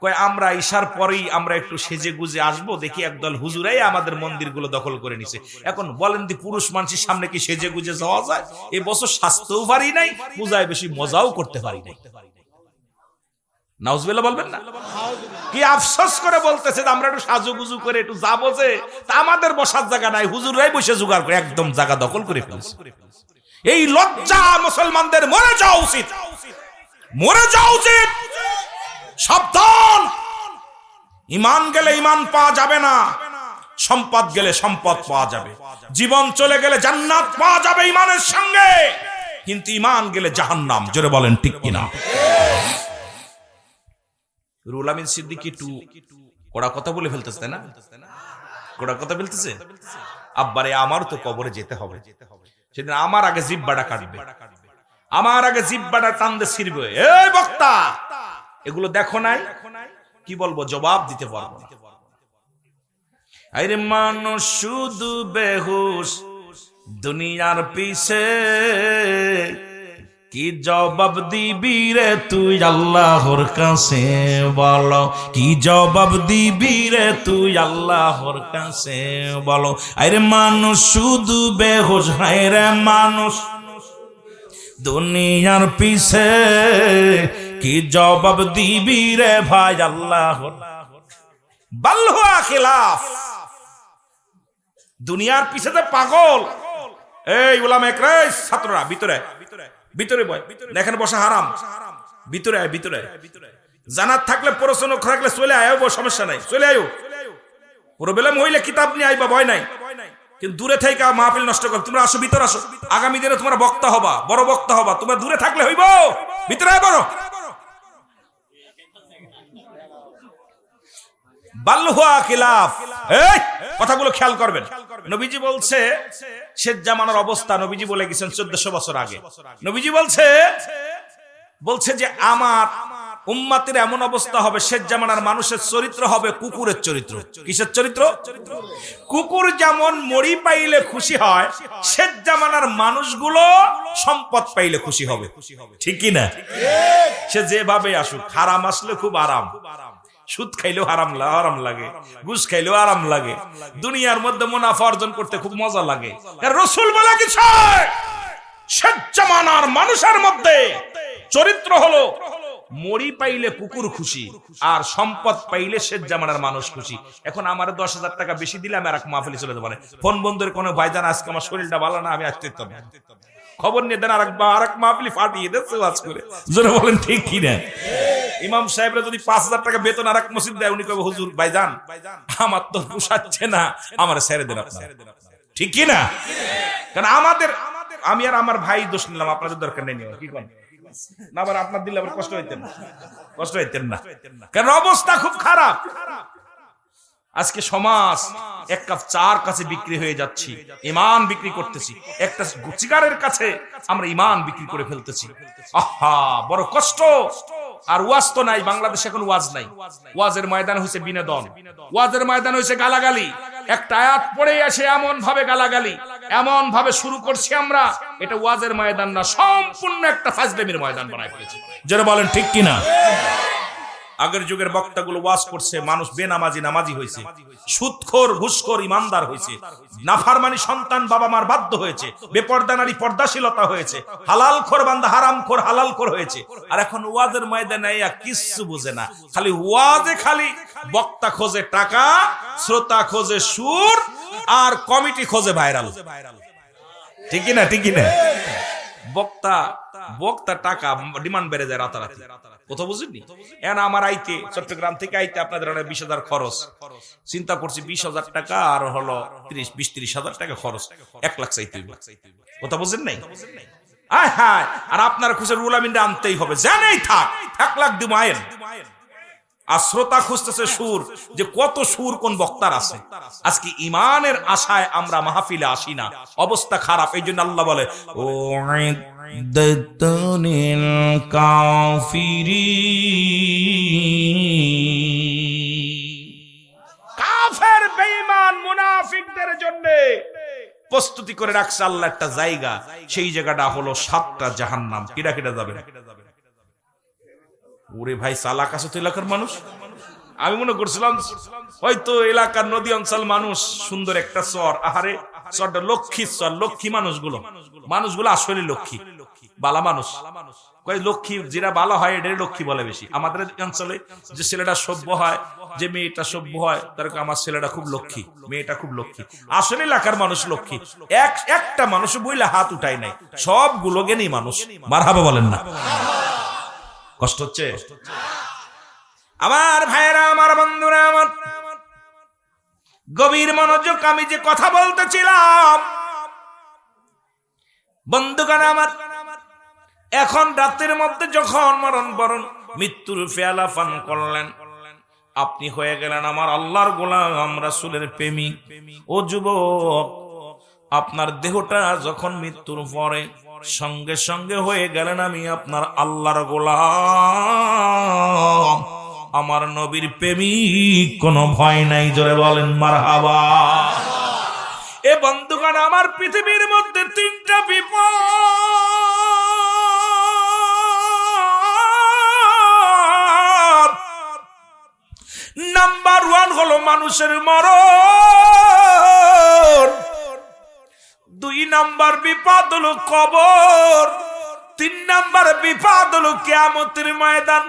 Speaker 1: কয় আমরা ঈশার পরেই আমরা একটু সেজে গুজে আসবো, দেখি একদল হুজুরাই আমাদের মন্দিরগুলো দখল করে নিছে। এখন বলেন দি, পুরুষ মানুষের সামনে কি সেজে গুজে যাওয়া যায়? এবছর স্বাস্থ্যও পারি নাই, পূজায় বেশি মজাও করতে পারি নাই। নাউজুবিল্লাহ বলবেন না? কি আফসোস করে বলতেছে আমরা একটু সাজুগুজু করে একটু যাবো, যে তা আমাদের বসার জায়গা নাই, হুজুররাই বসে জোগাড় করে একদম জায়গা দখল করে ফেলছে। এই লজ্জা মুসলমানদের মরে যাওয়া উচিত, মরে যাওয়া উচিত। সাবধান, ঈমান গেলে ঈমান পাওয়া যাবে না, সম্পদ গেলে সম্পদ পাওয়া যাবে, জীবন চলে গেলে জান্নাত পাওয়া যাবে ঈমানের সঙ্গে, কিন্তু ঈমান গেলে জাহান্নাম। জোরে বলেন ঠিক কিনা? রুহুল আমিন সিদ্দিকী একটু কড়া কথা বলে ফেলতেছে, তাই না? কড়া কথা বলতেছে, আব্বারে আমার তো কবরে যেতে হবে, সেদিন আমার আগে জিহ্বাটা কাটবে, আমার আগে জিহ্বাটা টানতে ছিড়বে। এই বক্তা, এগুলো দেখো নাই? কি বলবো, জবাব দিতে পারবো না। আরে মানুষ শুধু বেহুশ দুনিয়ার পিছে, কি জবাব দিবি রে তুই আল্লাহর কাছে? বলো কি জবাব দিবি রে তুই আল্লাহর কাছে? বলো। আরে মানুষ শুধু বেহুশ, হায় রে মানুষ দুনিয়ার পিছে, কি জবাব দিবি রে ভাই আল্লাহর? বাল হুয়া খিলাফ, দুনিয়ার পিছেতে পাগল। এই উলামা একরাম, ছাত্ররা ভিতরে ভিতরে বয়, দেখেন বসা হারাম, ভিতরে আয়, ভিতরে জানার থাকলে পড়াশোনা থাকলে চলে আয়, সমস্যা নাই, চলে আয়ো। প্রবলেম হইলে কিতাব নিয়ে আইবা, ভয় নাই, কিন্তু দূরে থেকে মাহফিল নষ্ট কর। তোমরা আসো, ভিতরে আসো, আগামী দিনে তোমরা বক্তা হবা, বড় বক্তা হবা, তোমরা দূরে থাকলে হইব, ভিতরে আয় বড়। বাল্লুয়া খিলাফ, এই কথাগুলো খেয়াল করবেন। নবীজি বলছে শেষ জামানার অবস্থা, নবীজি বলে গেছেন 1400 বছর আগে। নবীজি বলছে যে আমার উম্মতের এমন অবস্থা হবে, শেষ জামানার মানুষের চরিত্র হবে কুকুরের চরিত্র। কিসের চরিত্র? কুকুর যেমন মরি পাইলে খুশি হয়, শেষ জামানার মানুষগুলো সম্পদ পাইলে খুশি হবে। ঠিক কি না? সে যেভাবে আসুক, হারাম আসলে খুব আরাম, সুদ খাইলেও আরাম লাগে, ঘুষ খাইলেও আরাম লাগে, দুনিয়ার মধ্যে মুনাফা অর্জন করতে খুব মজা লাগে। রাসূল বলে কিছু শেষ জামানার মানুষের মধ্যে চরিত্র হলো মরি পাইলে কুকুর খুশি, আর সম্পদ পাইলে শেষ জামানার মানুষ খুশি। এখন আমার 10,000 টাকা বেশি দিলে আমি আর এক মাহফিলে চলে যেতে পারে, ফোন বন্ধুর কোনো ভাইজান আজকে আমার শরীরটা ভালো না, আমি আসতে হবে, খবর নিয়ে দেন, আর এক মাহফিলি ফাটিয়ে দিচ্ছে আজ করে। জোরে বলেন ঠিক কি না? ইমাম সাহেবরা যদি 5,000 টাকা বেতন আর এক মসজিদ দেয়, উনি কবে হুজুর ভাইজান আমার তো পোষাচ্ছে না, আমার ছেড়ে দেন আপনারা। ঠিক কি না? কারণ আমি আর আমার ভাই দোষ নিলাম, আপনাদের দরকার নেই। কি করেন না আবার আপনার দিলে আবার কষ্ট হইতেন না, কারণ অবস্থা খুব খারাপ। আজকে সমাজ এক কাপ চার কাছে বিক্রি হয়ে যাচ্ছি, ঈমান বিক্রি করতেছি। একটা সিগারের কাছে আমরা ঈমান বিক্রি করে ফেলতেছি। আহা, বড় কষ্ট। আর ওয়াজ তো নাই বাংলাদেশে, এখন ওয়াজ নাই। ওয়াজের ময়দান হয়েছে বিনোদন, ওয়াজের ময়দান হয়েছে গালাগালি। একটা আয়াত পড়ে আসে এমন ভাবে গালাগালি, এমন ভাবে শুরু করছি আমরা, এটা ওয়াজের ময়দান না, সম্পূর্ণ একটা ফাজলামির ময়দান বানায় ফেলেছে। যারা বলেন ঠিক কিনা? আগের যুগের বক্তাগুলো ওয়াজ করছে, মানুষ বেনামাজি নামাজি হয়েছে, সুদখোর ঘুষখোর ইমানদার হয়েছে, নাফরমানি সন্তান বাবা মার বাধ্য হয়েছে, বেপর্দা নারী পর্দাশীলতা হয়েছে, হালালখোর বান্দা হারামখোর হালালখোর হয়েছে। আর এখন ওয়াজের ময়দানে কিছু বুঝে না, খালি ওয়াজে খালি বক্তা খোঁজে টাকা, শ্রোতা খোঁজে সুর, আর কমিটি খোঁজে ভাইরাল। ঠিক না? ঠিক না? বক্তা টাকা ডিমান্ড বেড়ে যায় রাতারাতি। কথা বুঝেননি? আমার আইতে চট্টগ্রাম থেকে আইতে আপনাদের 20,000 খরচ, চিন্তা করছি 20,000 টাকা আর হলো 20-30,000 টাকা খরচ, 1 লাখ চাইতে। কথা বুঝেন নাই? আর আপনার খুশি রুল আমিন আনতেই হবে, জানেই থাক 1 লাখ দিব আইন। আর শ্রোতা খুঁজতেছে সুর, যে কত সুর কোন বক্তার আছে। আজকে ইমানের আশায় আমরা মাহফিলে আসি না, অবস্থা খারাপ। এই জন্য আল্লাহ বলে ও কাফের বেঈমান মুনাফিকদের জন্য প্রস্তুতি করে রাখছে আল্লাহ একটা জায়গা। সেই জায়গাটা হলো 7টা জাহান্নাম। কিরা কিরা যাবে? ওরে ভাই, চালাক আছে তো এলাকার মানুষ। আমি মনে করছিলাম হয়তো এলাকার নদী অঞ্চল মানুষ, সুন্দর একটা চর, আহারে চরটা লক্ষ্মী চর, লক্ষ্মী মানুষগুলো আসলে লক্ষ্মী, বালা মানুষ। লক্ষ্মী যেটা বালা হয় এটাই লক্ষ্মী বলে বেশি। আমাদের অঞ্চলে যে ছেলেটা সভ্য হয়, যে মেয়েটা সভ্য হয়, তার আমার ছেলেটা খুব লক্ষ্মী, মেয়েটা খুব লক্ষ্মী। আসলে এলাকার মানুষ লক্ষ্মী। একটা মানুষ বইলে হাত উঠায় নাই, সবগুলো জ্ঞানী মানুষ। মারহাবা বলেন না? কষ্ট হচ্ছে আমার ভাইরা, আমার বন্ধুরা, আমার গভীর মনোযোগ। আমি যে কথা বলতেছিলাম বন্ধুগণ আমার, এখন রাতের মধ্যে যখন মরণ বরণ মৃত্যুর পেয়ালা পান করলেন, আপনি হয়ে গেলেন আমার আল্লাহর গোলাম, রাসূলের প্রেমিক। ও যুবক, আপনার দেহটা যখন মৃত্যুর পরে সঙ্গে সঙ্গে হয়ে গেলেন আমি আপনার আল্লাহর গোলাম, আমার নবীর প্রেমিক। কোনো ভয় নাই, জোরে বলেন মারহাবা। এ বন্ধুগণ আমার, পৃথিবীর মধ্যে 3টা বিপদ। নাম্বার 1 হলো মানুষের মরণ, 2 নাম্বার বিপদ হলো কবর, 3 নাম্বার বিপদ হলো কিয়ামতের ময়দান।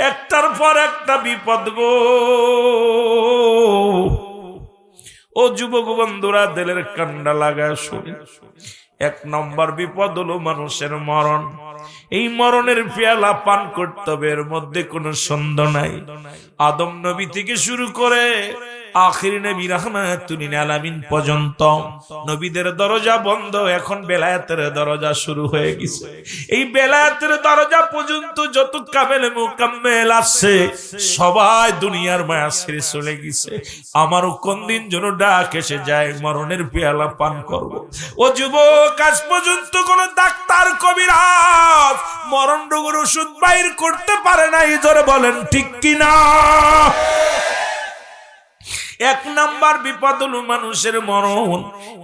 Speaker 1: একটার পর একটা বিপদ গো। ও যুবক বন্ধুরা, দিলের কান্ডা লাগায় শুনে, 1 নম্বর বিপদ হলো মানুষের মরণ। এই মরণের পেয়ালা পান করতে হবে, এর মধ্যে কোনো সন্দেহ নাই। আদম নবী থেকে শুরু করে আখির নবী রাহমাতুল আলামিন পর্যন্ত নবীদের দরজা বন্ধ, এখন বেলায়েতের দরজা শুরু হয়ে গেছে। এই বেলায়েতের দরজা পর্যন্ত যত কামেল মুকাম্মেল আছে সবাই দুনিয়ার মায়া ছেড়ে চলে গেছে। আমারও কোন দিন যেন ডাক এসে যায়, মরণের পেয়ালা পান করব। ও যুবক, আজ পর্যন্ত কোন ডাক্তার কবিরাজ মরণ রোগের ওষুধ বাইর করতে পারে নাই, জোরে বলেন ঠিক কিনা? 1 নাম্বার বিপদ হলো মানুষের মরণ।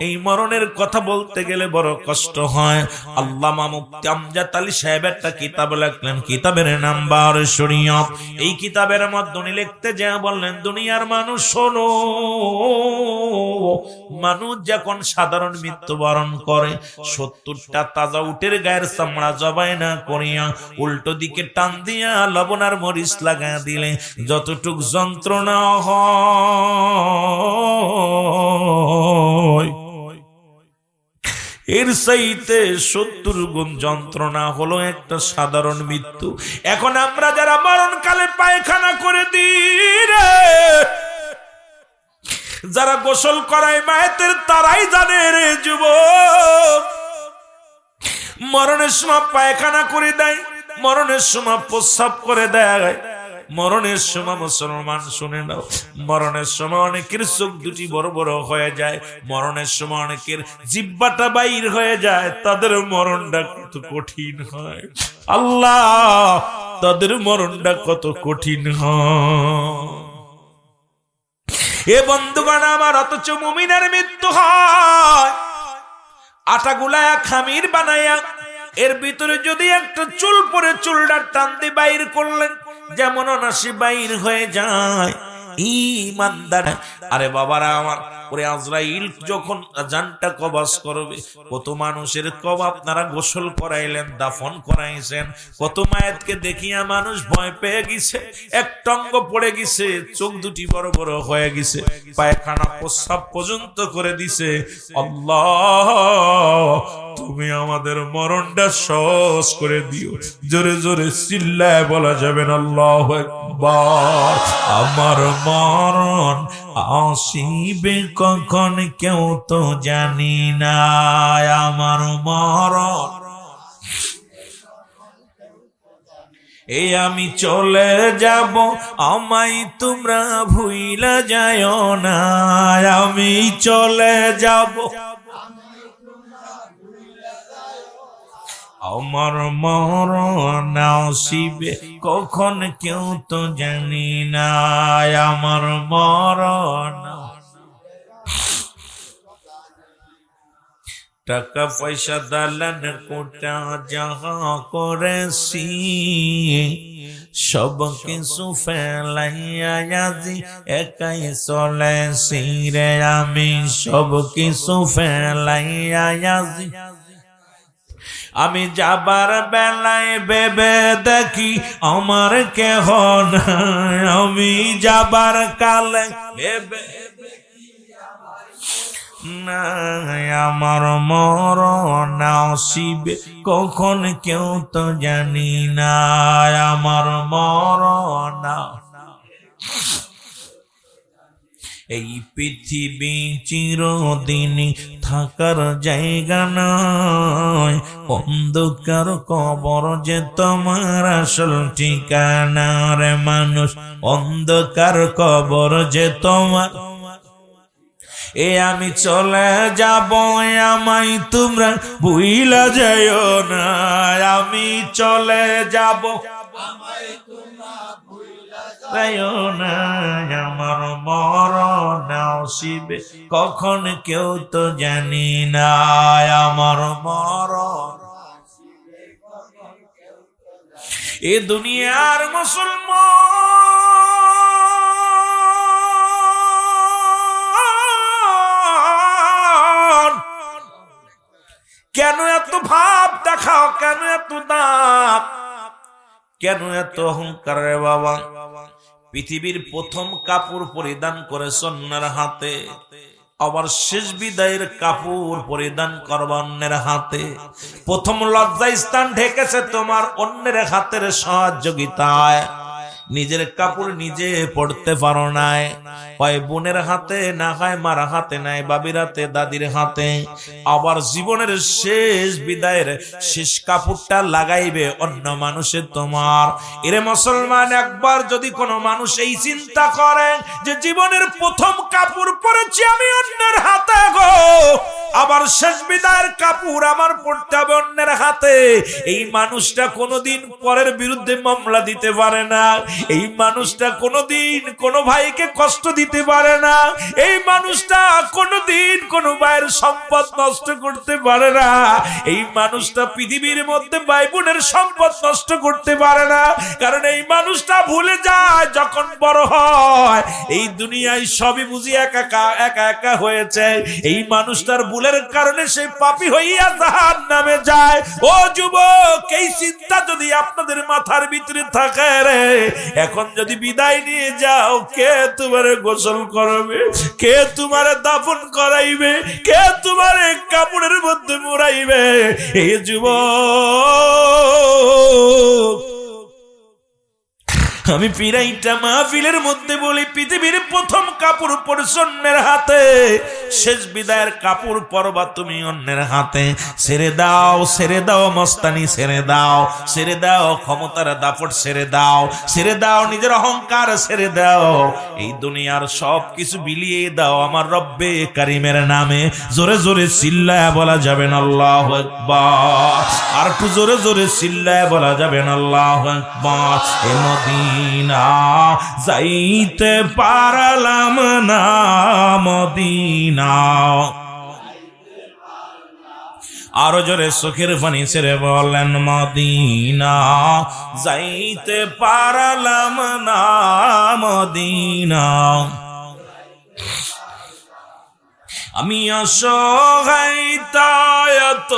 Speaker 1: এই মরণের কথা বলতে গেলে বড় কষ্ট হয়। আল্লামা মুফতি আমজাদ আলী সাহেব একটা কিতাব লিখলেন, কিতাবের নাম বারে শরীয়ত। এই কিতাবের মধ্যে উনি লিখতে যা বললেন, দুনিয়ার মানুষ শোনো, মানুষ যখন সাধারণ মৃত্যুবরণ করে 70টা তাজা উটের গায়ের চামড়া জবাই না করিয়া উল্টো দিকে টান দিয়া লবণ আর মরিচ লাগায় দিলে যতটুক যন্ত্রণা হয়, এর চাইতে 70 গুণ যন্ত্রণা হলো একটা সাধারণ মৃত্যু। এখন আমরা যারা মরণকালে পায়খানা করে দিই রে, যারা গোসল করায় মায়েদের তারাই জানে রে যুবক, মরণের সময় পায়খানা করে দেয়, মরণের সময় প্রস্রাব করে দেয়, মরণের সময় মুসলমান শুনে নাও, মরণের সময় অনেকের চোখ দুটি বড় বড় হয়ে যায়, মরণের সময় অনেকের জিহ্বাটা বাইর হয়ে যায়, তাদের মরণটা কত কঠিন হয়। আল্লাহ, তাদের মরণটা কত কঠিন হয়। এ বন্ধুগণ আমার, অথচ মুমিনের মৃত্যু হয় আটা গুলায়া খামির বানায়া, এর ভিতরে যদি একটা চুল পরে চুলটা টান দিয়ে বাইর করলেন, যেমন অনাসি বাইর হয়ে যায়। ঈমানদার, আরে বাবারা আমার, ওরে আজরাইল যখন জানটা কবজ করবে, কত মানুষের কব আপনারা গোসল করাইলেন, দাফন করাইছেন, কত মায়েতকে দেখিয়া মানুষ ভয় পেয়ে গেছে, এক টঙ্গ পড়ে গেছে, চোখ দুটি বড় বড় হয়ে গেছে, পায়খানা প্রস্রাব পর্যন্ত করে দিছে। আল্লাহ, তুমি আমাদের মরণটা সহজ করে দিও। জোরে জোরে চিল্লায় বলা যাবে না আল্লাহু আকবার। আমার মরণ আসিবে কখন কেউ তো জানি না, আমার মরণ এই আমি চলে যাব, আমায় তোমরা ভুইলা যাও না, আমি চলে যাব, আমার মরণ আসিবে কখন কেউ তো জানি না, আমার মরণ। টাকা পয়সা দালান কোটা যাহা করেছি, সব কিছু ফেলাইয়া আজি একাই চলেছি রে, আমি সব কিছু ফেলাইয়া আজি। আমি যাবার বেলায় ভেবে দেখি আমার কেহ নাই, আমি যাবার কালে ভেবে নাই, আমার মরণ আসিবে কখন কেউ তো জানি না, আমার মরণ। এই পৃথিবী চিরদিনই থাকার জায়গা নয়, অন্ধকার কবর যে তোমার আসল ঠিকানা রে মানুষ, অন্ধকার কবর যে তোমার। এ আমি চলে যাব, আমায় তোমরা ভুইলা যাও না, আমি চলে যাব, আমায় তোমরা ভুইলা যাও না, আমার মরণ আসিবে কখন কেউ তো জানি না, আমার মরণ। এ দুনিয়ার মুসলমান কেন এত ভাব দেখাও, কেন এত দাম, কেন এত অহংকার রে বাবা? পৃথিবীর প্রথম কাপড় পরিধান করে অন্যের হাতে, আবার শেষ বিদায়ের কাপড় পরিধান করবা অন্যের হাতে। প্রথম লজ্জা স্থান ঢেকেছে তোমার অন্যের হাতের সহযোগিতায়, নিজের কাপড় নিজে পড়তে পারো নাই, হয় বোনের হাতে, না হয় মার হাতে, নাই বাবির হাতে, দাদির হাতে। আবার জীবনের শেষ বিদায়ের শেষ কাপড়টা লাগাইবে অন্য মানুষের তোমার। এরে মুসলমান, একবার যদি কোনো মানুষ এই চিন্তা করে যে জীবনের প্রথম কাপড় পরেছি আমি অন্যের হাতে গো, আবার শেষ বিদায়ের কাপড় আমার পড়তে হবে অন্যের হাতে, এই মানুষটা কোনোদিন পরের বিরুদ্ধে মামলা দিতে পারে না, এই মানুষটা কোনোদিন কোনো ভাইকে কষ্ট দিতে পারে না, এই মানুষটা কোনোদিন কোনো ভাইয়ের সম্পদ নষ্ট করতে পারে না, এই মানুষটা পৃথিবীর মধ্যে ভাই বোনের সম্পদ নষ্ট করতে পারে না, কারণ এই মানুষটা ভুলে যায় যখন বড় হয় এই দুনিয়ায় সবই বুঝি একা একা একা হয়েছে। এই মানুষটার ভুলের ভুলের কারণে সে পাপী হইয়া জাহান্নামে যায়। ও যুবক, এই চিন্তা যদি আপনাদের মাথার ভিতরে থাকে রে, এখন যদি বিদায় নিয়ে যাও, কে তোমারে গোসল করবে, কে তোমারে দাফন করাইবে, কে তোমারে কাপড়ের মধ্যে মুড়াইবে? এই যুবক, আমি পিরাইটা মাহফিলের মধ্যে বলি, পৃথিবীর প্রথম কাপড় পরছো অন্যের হাতে, শেষ বিদায়ের কাপড় পরবা তুমি অন্যের হাতে। ছেড়ে দাও, ছেড়ে দাও মস্তানি, ছেড়ে দাও, ছেড়ে দাও ক্ষমতার দাপট, ছেড়ে দাও, ছেড়ে দাও নিজের অহংকার, ছেড়ে দাও এই দুনিয়ার সব কিছু বিলিয়ে দাও আমার রব্বে কারিমের নামে। জোরে জোরে চিল্লায় বলা যাবে না আল্লাহু আকবার? আর একটু জোরে জোরে চিল্লায় বলা যাবে না আল্লাহু আকবার? এ মদিনা যাইতে পারলাম না, মদিনা। আরো জোরে চোখের পানি ছেড়ে বলেন, মদিনা যাইতে পারলাম না, মদিনা। আমি অসহায় তাই এত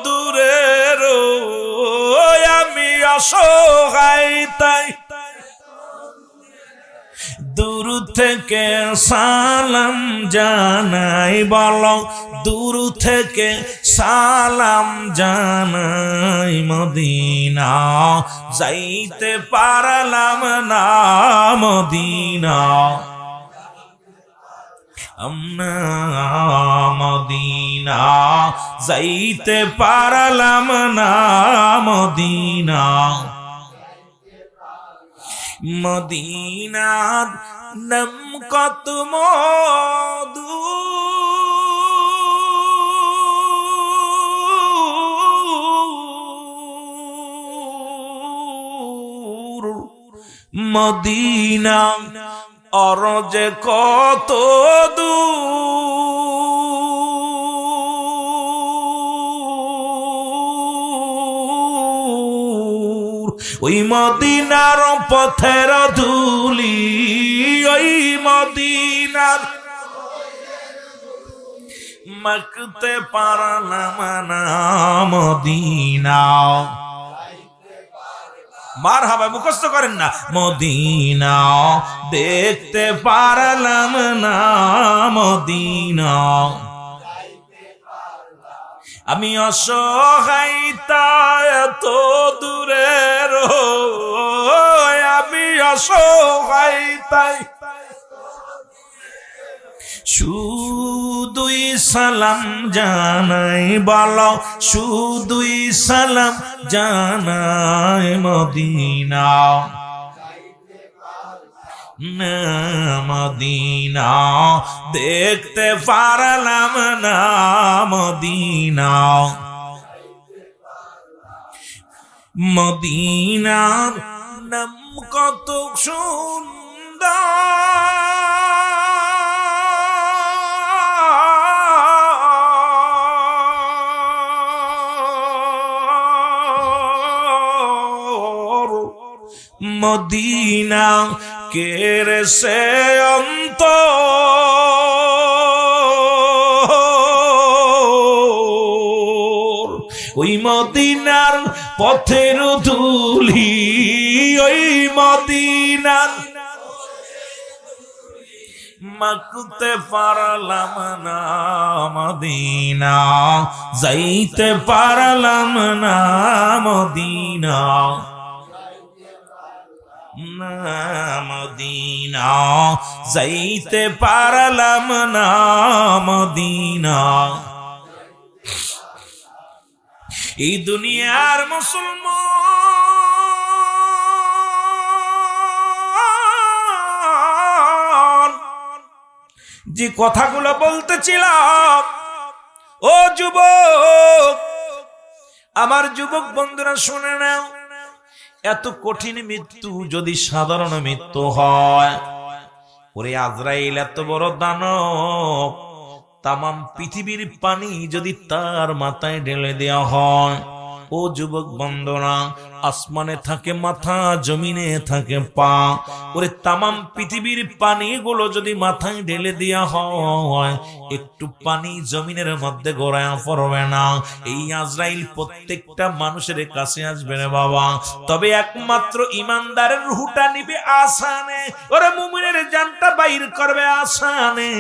Speaker 1: দূরের, আমি অসহায় তাই দূর থেকে সালাম জানাই, বলো দূর থেকে সালাম জানাই। মদিনা যাইতে পারলাম না, মদিনা। আমরা মদিনা যাইতে পারলাম না, মদিনা। মদিনার নাম কত মধু, মদিনা অরজে কত দূর, ওই মদিনার পথের ধুলি, ওই মদিনার মাখতে পারলাম না, মদিনা। মারহাবা মুখস্থ করেন না, মদিনা দেখতে পারলাম না, মদিনা। আমি অসহায় তাই এত দূরের, আমি অসহায় তাই শুধুই সালাম জানাই, বলো শুধুই সালাম জানাই। মদিনা মদিনা দেখতে পারলাম না, মদিনা। মদিনার নাম কত সুন্দর, মদিনা কেরে সে অন্তর, ওই মদিনার পথের ধুলি, ওই মদিনার মাখতে পারলাম না, মদিনা যাইতে পারলাম না, মদিনা। মদিনা যাইতে পারলাম না, মদিনা। এই দুনিয়ার মুসলমান যে কথাগুলো বলতেছিলাম, ও যুবক, আমার যুবক বন্ধুরা শুনে নাও, এত কঠিন মৃত্যু যদি সাধারণ মৃত্যু হয়, ওরে আজরাইল এত বড় দানব, তামাম পৃথিবীর পানি যদি তার মাথায় ঢেলে দেওয়া হয়, ও যুবক বন্ধুরা, আসমানে থাকে মাথা, জমিনে থাকে পা। ওরে তামাম পৃথিবীর পানিগুলো যদি মাথায় ঢেলে দেওয়া হয়, একটু পানি জমিনের মধ্যে গড়ায়া পড়বে না। এই আজরাইল প্রত্যেকটা মানুষের কাছে আসবে রে বাবা, তবে একমাত্র ইমানদারের রূহটা নিবে আসানে। ওরে মুমিনের জানটা বাইর করবে আসানে।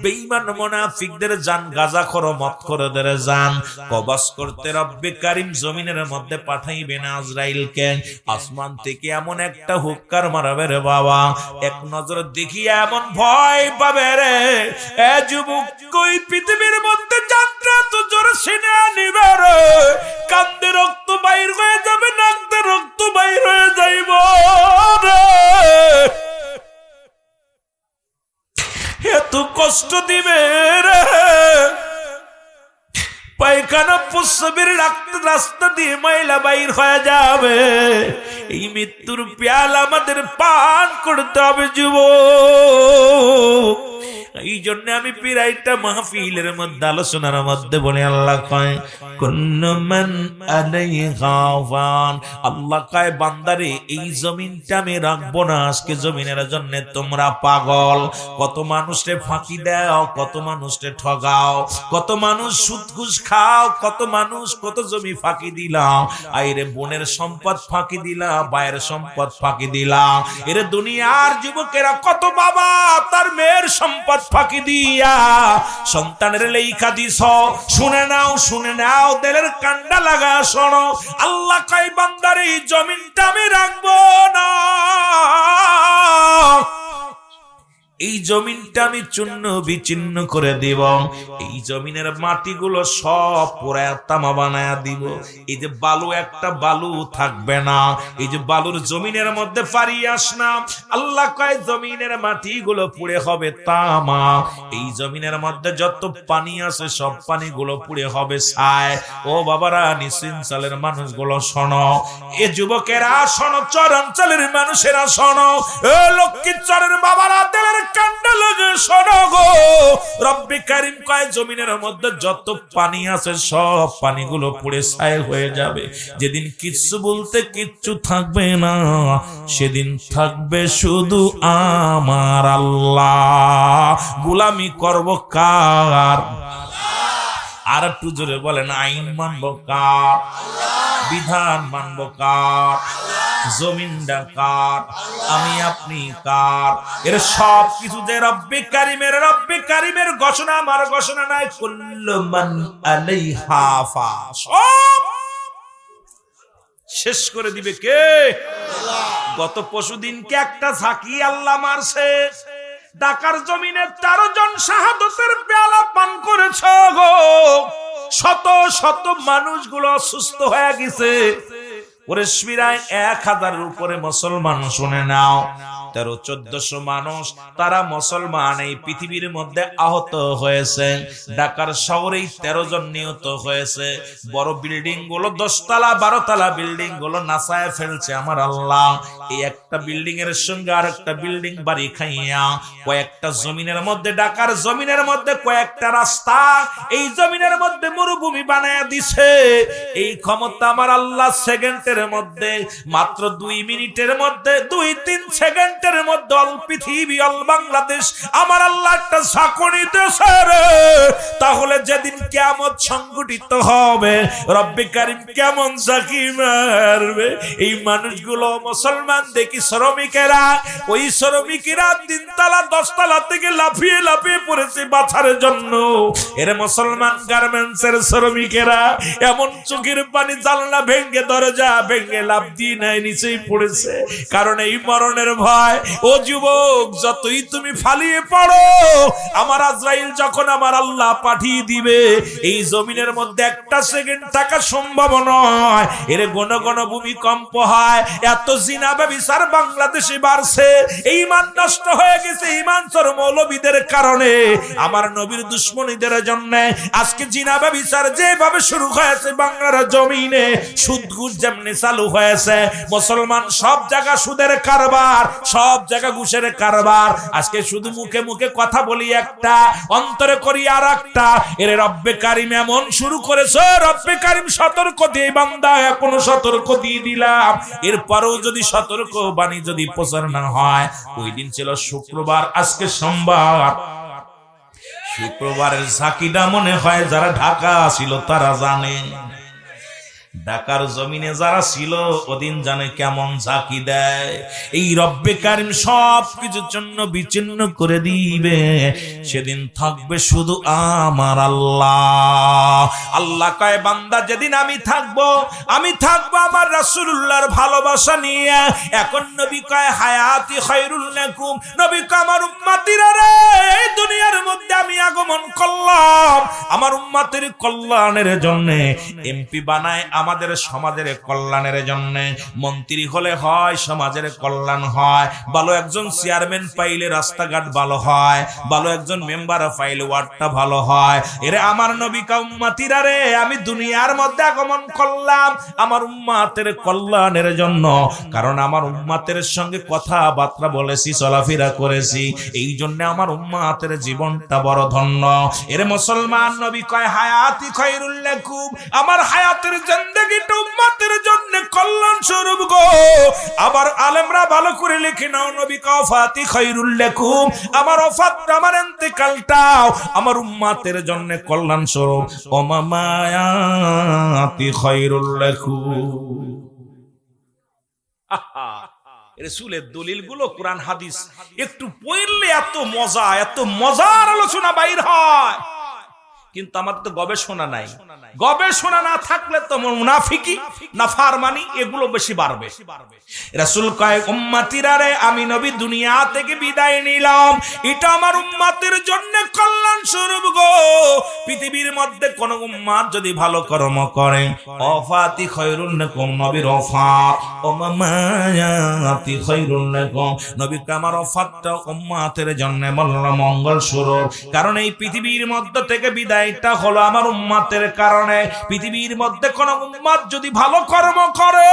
Speaker 1: বেঈমান মুনাফিকদের জান, গাজাখোর মদখোরদের জান কবজ করতে রব্বে কারীম জমিনের মধ্যে পাঠাইবে না আজরাইলকে। আসমান থেকে এমন একটা হুক্কার মারবে রে বাবা, এক নজর দেখিয়া এমন ভয় পাবে রে। এ যুবক, কই পৃথিবীর মধ্যে যাত্রা তো জোরে সিনে নিবে রে। কান্দে রক্ত বাইর হয়ে যাবে, নাকতে রক্ত বাইর হয়ে যাইব রে। এত কষ্ট দিবে রে, পায়খানা প্রস্রাবের রাস্তা দিয়ে ময়লা বাইর হয়ে যাবে। এই মৃত্যুর পেয়ালা আমাদের পান করতে হবে যুবক। এই জন্য আমি পিরাইটা মাহফিলের মধ্যে আলোচনার মধ্যে বলে আল্লাহ কয় কুল্লু মান আলাইহা ফান। আল্লাহ কয় বান্দারে, এই জমিনটা আমি রাখবো না। আজকে জমিনের জন্য তোমরা পাগল। কত মানুষকে ফাঁকি দাও, কত মানুষকে ঠগাও, কত মানুষ সুদ ঘুষ খাও, কত মানুষ কত জমি ফাঁকি দিলাম। আইরে বোনের সম্পদ ফাঁকি দিলাম, ভাইয়ের সম্পদ ফাঁকি দিলাম। এরে দুনিয়ার যুবকেরা কত বাবা তার মেয়ের সম্পদ ফাঁকি দিয়া সন্তানের লেখা দিছ। শুনে নাও, শুনে নাও, দিলের কান্ডা লাগা শোনো। আল্লাহ কয় বান্দারে, এই জমিনটা আমি রাখবো না। এই জমিনটা আমি চূর্ণ বিচ্ছিন্ন করে দিব। এই জমিনের মাটিগুলো সব পুরায়া তামা বানায়া দিব। এই যে বালু, একটা বালু থাকবে না। এই যে বালুর জমিনের মধ্যে ফারিয়াস না। আল্লাহ কয় জমিনের মাটিগুলো পুড়ে হবে তামা। এই জমিনের মধ্যে যত পানি আছে সব পানিগুলো পুড়ে হবে ছাই। ও বাবারা, নিশ্চিন্তালের মানুষগুলো শোনো, এ যুবকেরা শোনো, চরাঞ্চলের মানুষেরা শোনো, এ লক্ষ্মীচরের বাবারা দিলের কান্ডা লাগে শোনো গো। রব্বে কারীম কয় জমিনের মধ্যে যত পানি আছে সব পানিগুলো পুড়ে ছাই হয়ে যাবে। যেদিন কিচ্ছু বলতে কিচ্ছু থাকবে না, সেদিন থাকবে শুধু আমার আল্লাহ। গোলামি করব কার? আর একটু জোরে বলেন, আইন মানব কার? বিধান মানব কার? জমিনটা কার? আমি আপনি কার? এর সব কিছু যে রব্বে কারীমের ঘোষণা, আমার ঘোষণা নাই। কুল্লু মান আলাইহা ফান, সব শেষ করে দিবে কে? গত পরশুদিনকে একটা ঝাঁকি আল্লাহ মারছে। ঢাকার জমিনে 13 জন শাহাদতের পেয়ালা পান করেছ গো। শত শত মানুষগুলো অসুস্থ হয়ে গেছে। ওরে শিরায় 1000-এর উপরে মুসলমান, শুনে নাও, 1300-1400 মানুষ তারা মুসলমান এই পৃথিবীর মধ্যে আহত হয়েছে। ঢাকার শহরেই 13 জন নিহত হয়েছে। বড় বিল্ডিং গুলো 10 তলা 12 তলা বিল্ডিং গুলো নাসায় ফেলছে আমার আল্লাহ। এই একটা বিল্ডিং এর সঙ্গে আর একটা বিল্ডিং বাড়ি খাইয়া কয়েকটা জমিনের মধ্যে, ঢাকার জমিনের মধ্যে কয়েকটা রাস্তা, এই জমিনের মধ্যে মরুভূমি বানায়া দিছে। এই ক্ষমতা আমার আল্লাহ সেকেন্ডের মধ্যে, মাত্র 2 মিনিটের মধ্যে, 2-3 সেকেন্ডের মধ্যে অল পৃথিবী, অল বাংলাদেশ আমার আল্লাহ একটা ঝাঁকুনি দিয়েছে রে। তাহলে যেদিন কিয়ামত সংঘটিত হবে, রব্বে কারীম কেমন ঝাঁকি মারবে। এই মানুষগুলো মুসলমান দেখি শ্রমিকেরা, ওই শ্রমিকেরা 3 তলা 10 তলা থেকে লাফিয়ে লাফিয়ে পড়েছে বাঁচার জন্য। এর মুসলমান গার্মেন্টসের শ্রমিকেরা এমন চোখের পানি, জানলা ভেঙে দরজা ভেঙে লাফ দিয়ে নাই নিচেই পড়েছে, কারণ এই মরণের ভয়। ও যুবক, যতই তুমি ফালিয়ে পড়ো, আমার আজরাইল যখন আমার আল্লাহ পাঠিয়ে দিবে, এই জমিনের মধ্যে একটা সেকেন্ড থাকা সম্ভব নয়। এর ঘন ঘন ভূমিকম্প হয়। এত জিনা ব্যভিচার বাংলাদেশে বাড়ছে, ঈমান নষ্ট হয়ে গেছে ঈমান চোর মৌলবীদের কারণে, আমার নবীর দুশমনীদের জন্য। আজকে জিনা ব্যভিচার যেভাবে শুরু হয়েছে বাংলার জমিনে, সুদ ঘুষ যেমনি চালু হয়েছে, মুসলমান সব জায়গা সুদের কারবার, সব সব জায়গা ঘুষের কারবার। আজকে শুধু মুখে মুখে কথা বলি একটা, অন্তরে করি আর একটা। এর রব্বে কারিম এমন শুরু করেছে, রব্বে কারিম সতর্ক দিয়ে বান্দা এখনো সতর্ক দিয়ে দিলাম। এরপরেও যদি সতর্ক বাণী যদি প্রচার না হয়, ওই দিন ছিল শুক্রবার, আজকে সোমবার। শুক্রবারের ঝাঁকিটা মনে হয় যারা ঢাকা ছিল তারা জানে, ঢাকার জমিনে যারা ছিল ওদিন জানে কেমন ঝাঁকি দেয়। এই রব্বে কারিম সব কিছুর জন্য বিচ্ছিন্ন করে দিবে, সেদিন থাকবে শুধু আমার আল্লাহ। আল্লাহ কয় বান্দা যেদিন আমি থাকবো আমার রাসূলুল্লাহর ভালোবাসা নিয়ে। এখন নবী কয় হায়াতি খায়রুল লাকুম, নবী কয় আমার উম্মতিরা রে, এই দুনিয়ার মধ্যে আমি আগমন করলাম আমার উম্মতের কল্যাণের জন্য। এমপি বানায় আমাদের সমাজের কল্যাণের জন্য, মন্ত্রী হলে হয় সমাজের কল্যাণ হয়, ভালো একজন চেয়ারম্যান পাইলে রাস্তাঘাট ভালো হয়, ভালো একজন মেম্বার পাইলে ওয়ার্ডটা ভালো হয়। এরে আমার নবী কা উম্মতিরা রে, আমি দুনিয়ার মধ্যে আগমন করলাম আমার উম্মতের কল্যাণের জন্য। কারণ আমার উম্মতের সঙ্গে কথাবার্তা বলেছি, চলাফেরা করেছি, এই জন্য আমার উম্মতের জীবনটা বড় ধন্য। এরে মুসলমান, নবী কয় হায়াতি খায়রুল লাকুম, আমার হায়াতের জিন্দেগিটা উম্মতের জন্য কল্যাণ স্বরূপ গো। আবার আলেমরা ভালো করে লিখে নাও, নবী কয় ওয়াফাতি খায়রুল লাকুম, আমার ওয়াফাতটা আমার ইন্তেকালটাও আমার উম্মতের জন্য কল্যাণ স্বরূপ। ওমামায়াতি খায়রুল লাকুম। রাসূলের দলিলগুলো কোরআন হাদিস একটু পড়লে এত মজা, এত মজার আলোচনা বাইর হয়। কিন্তু আমাদের তো গবেষণা নাই, গবেষণা না থাকলে তো মুনাফিকি নাফরমানি এগুলো বেশি বাড়বে। রাসূল কয় উম্মতিরা রে, আমি নবী দুনিয়া থেকে বিদায় নিলাম, এটা আমার উম্মতের জন্য কল্যাণ স্বরূপ গো। পৃথিবীর মধ্যে কোন উম্মত যদি ভালো কর্ম করে, ওয়াফাতি খায়রুল লাকুম, নবীর ওয়াফাত ওমামায়াতি খায়রুল লাকুম, নবী আমার ওয়াফাতটা উম্মতের জন্য মঙ্গল স্বরূপ। কারণ এই পৃথিবীর মধ্যে থেকে বিদায় এটা হলো আমার উম্মতের কারণে। পৃথিবীর মধ্যে কোন উম্মত যদি ভালো কর্ম করে,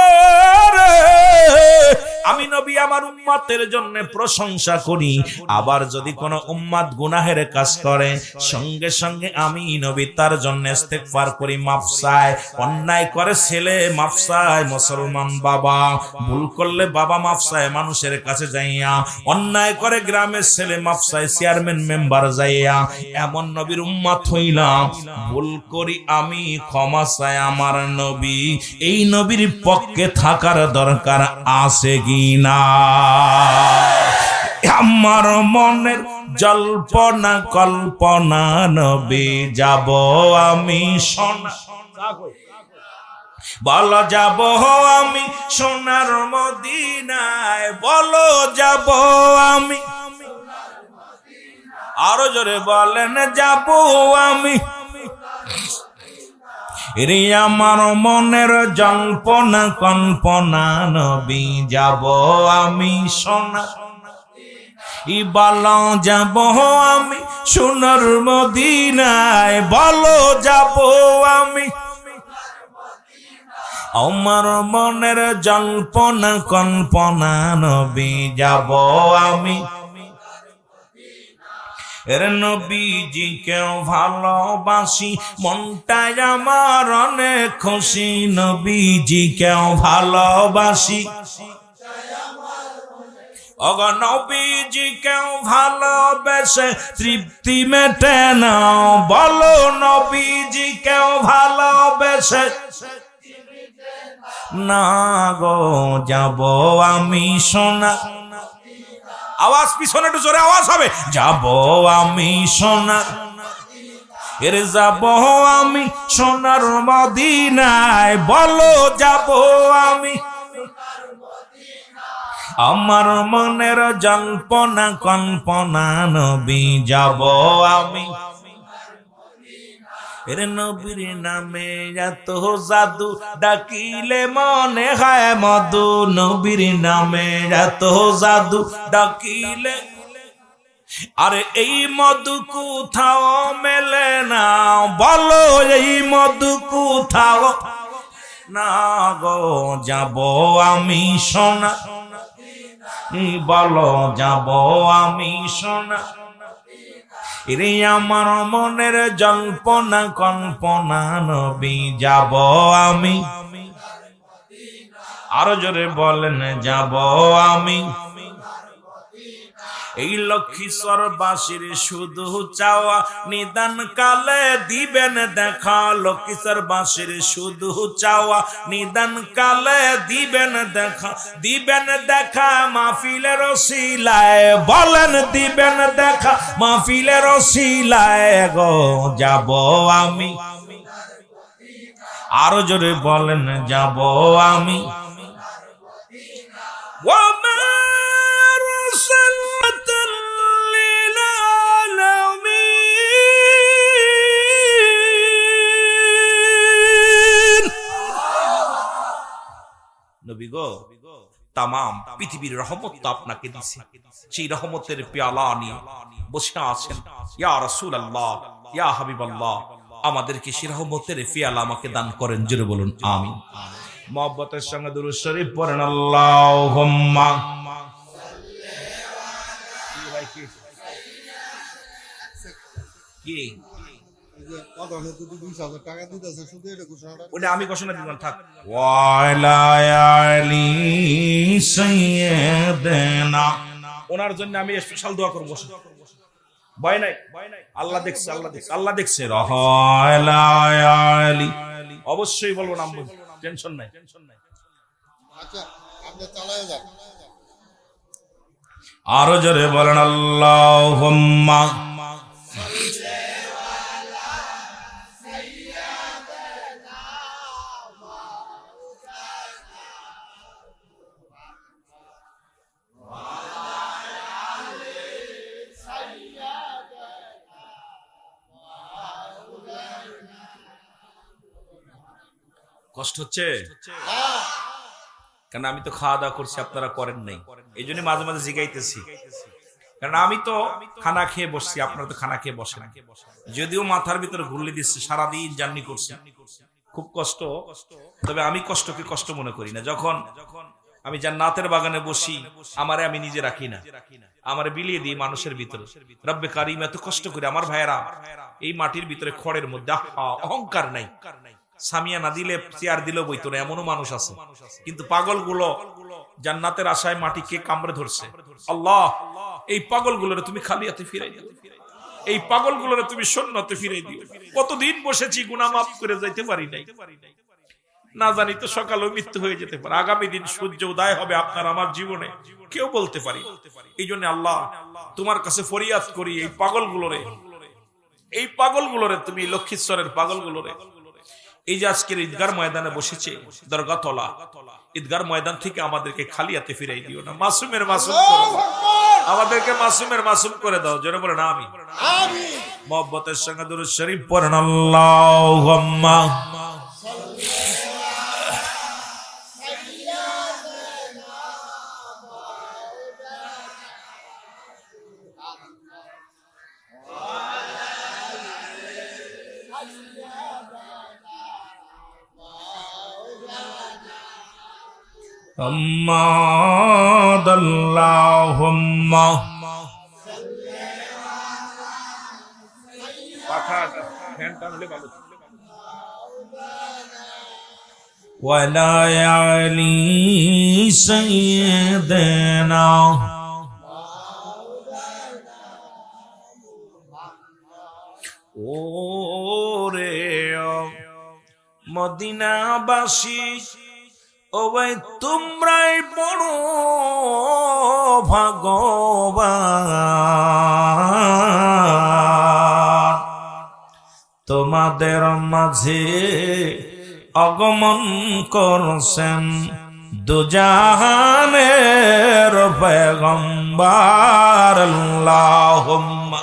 Speaker 1: আমি নবী আমার উম্মতের জন্য প্রশংসা করি। আবার যদি কোন উম্মত গুনাহের কাজ করে, সঙ্গে সঙ্গে আমি নবী তার জন্য ইস্তেগফার করি, মাফ চাই। অন্যায় করে ছেলে মাফ চায়, মুসলমান বাবা ভুল করলে বাবা মাফ চায় মানুষের কাছে যাইয়া, অন্যায় করে গ্রামের ছেলে মাফ চায় চেয়ারম্যান মেম্বার যাইয়া। এমন নবীর উম্মত হইলাম, ভুল করি আমি ক্ষমা চাই আমার নবী। এই নবীর পক্ষে থাকার দরকার আছে কিনা? আমার মনের জল্পনা কল্পনা নবী যাব আমি সোনা, বলো যাব আমি সোনার মদিনায়, বলো যাব আমি, আরো জোরে বলেন যাব আমি। রে আমার মনের জল্পনা কল্পনা নবী যাব আমি সোনা, বলো যাব আমি সোনার মদিনায়, বলো যাব আমি। আমার মনের জল্পনা কল্পনা নবী যাব আমি। এর নবীজি কেউ ভালোবাসি, মনটাই আমার অনেক খুশি। নবীজি কেউ ভালোবাসি, অগ নবীজি কেউ ভালোবেসে তৃপ্তি মেটে না, বলো নবীজি কেউ ভালোবেসে না গো যাব আমি সোনা। আওয়াজ পিছনে একটু জোরে আওয়াজ হবে, যাব আমি সোনার, এর যাব আমি সোনার মদিনায়, বলো যাব আমি। আমার মনের জল্পনা কল্পনা নবী যাব আমি। এর নবীর নামে এত জাদু, ডাকিলে মনে হয় মধু। নবীর নামে এত জাদু, ডাকিলে, আরে এই মধু কোথাও মেলে না, বলো এই মধু কোথাও না গো যাব আমি সোনা। বলো যাব আমি সোনা রে আমার মনের জল্পনা কল্পনা নবী যাব আমি আরো জোরে বলেন যাব আমি এই লক্ষ্মীশ্বর বাসীর শুধু চাওয়া নিদান কালে দিবেন দেখা লক্ষ্মীশ্বর বাসীর শুধু চাওয়া নিদান কালে দিবেন দেখা মাহফিলের ওসিলায় বলেন দিবেন দেখা মাহফিলের ওসিলায় গো যাব আমি আরো জোরে বলেন যাব আমি নবী গো তামাম পৃথিবীর রহমত তো আপনাকে দিয়েছে সেই রহমতের পেয়ালা নিয়ে বসে আছেন ইয়া রাসূলুল্লাহ ইয়া হাবিবাল্লাহ আমাদেরকে সেই রহমতের পেয়ালা আমাকে দান করেন জোরে বলুন আমিন মহব্বতের সঙ্গে দুরূদ শরীফ পড়েন আল্লাহুম্মা কি আমি ঘোষণা দিলাম থাক ওনার জন্য আমি স্পেশাল দোয়া করবো ভয় নাই আল্লাহ দেখছে আল্লাহ দেখছে অবশ্যই বলবো নাম টেনশন নাই আরো জোরে বলেন আল্লাহুম্মা কষ্ট হচ্ছে কারণ আমি তো খাওয়া দাওয়া করছি আপনারা করেন নাই এই জন্য মাঝে মাঝে জিগাইতেছি কারণ আমি তো খানা খেয়ে বসছি আপনারা তো খানা খেয়ে বসেন যদিও মাথার ভিতরে ঘুরলে দিচ্ছে সারাদিন জার্নি করছি খুব কষ্ট তবে আমি কষ্টকে কষ্ট মনে করি না যখন আমি জান্নাতের বাগানে বসি আমারে আমি নিজে রাখি না আমারে বিলিয়ে দিই মানুষের ভিতরে রব্বে কারিম এত কষ্ট করে আমার ভাইয়েরা এই মাটির ভিতরে খড়ের মধ্যে অহংকার নাই সামিয়া না দিলে চেয়ার দিলেও বইতো না এমনও মানুষ আছে কিন্তু পাগলগুলো জান্নাতের আশায় মাটিকে কামড়ে ধরছে আল্লাহ এই পাগলগুলোরে তুমি খালি হাতে ফিরাই দিও এই পাগলগুলোরে তুমি শূন্যতে ফিরাই দিও কতদিন বসেছি গুনাহ মাফ করে যাইতে পারি নাই না জানি তো সকালেও মৃত্যু হয়ে যেতে পারে আগামী দিন সূর্য উদয় হবে আপনার আমার জীবনে কেউ বলতে পারি এই জন্য আল্লাহ তোমার কাছে ফরিয়াদ করি এই পাগলগুলোরে তুমি লক্ষ্মীশ্বরের পাগলগুলোরে এই যে আজকের ঈদগার ময়দানে বসেছে দরগাতলা ঈদগার ময়দান থেকে আমাদেরকে খালি হাতে ফিরাই দিও না মাসুমের মাসুম করো আমাদেরকে মাসুমের মাসুম করে দাও জোরে বলেন আমিন মহব্বতের সঙ্গে দুরূদ শরীফ পড়েন আল্লাহুম্মা আল্লাহুম্মা ওয়ালা আলি সাইয়্যিদিনা ওরে মদিনাবাসী ও ভাই তোমরাই বড় ভাগ্যবান তোমাদের মাঝে আগমন করছেন দুজাহানের পয়গম্বর আল্লাহুম্মা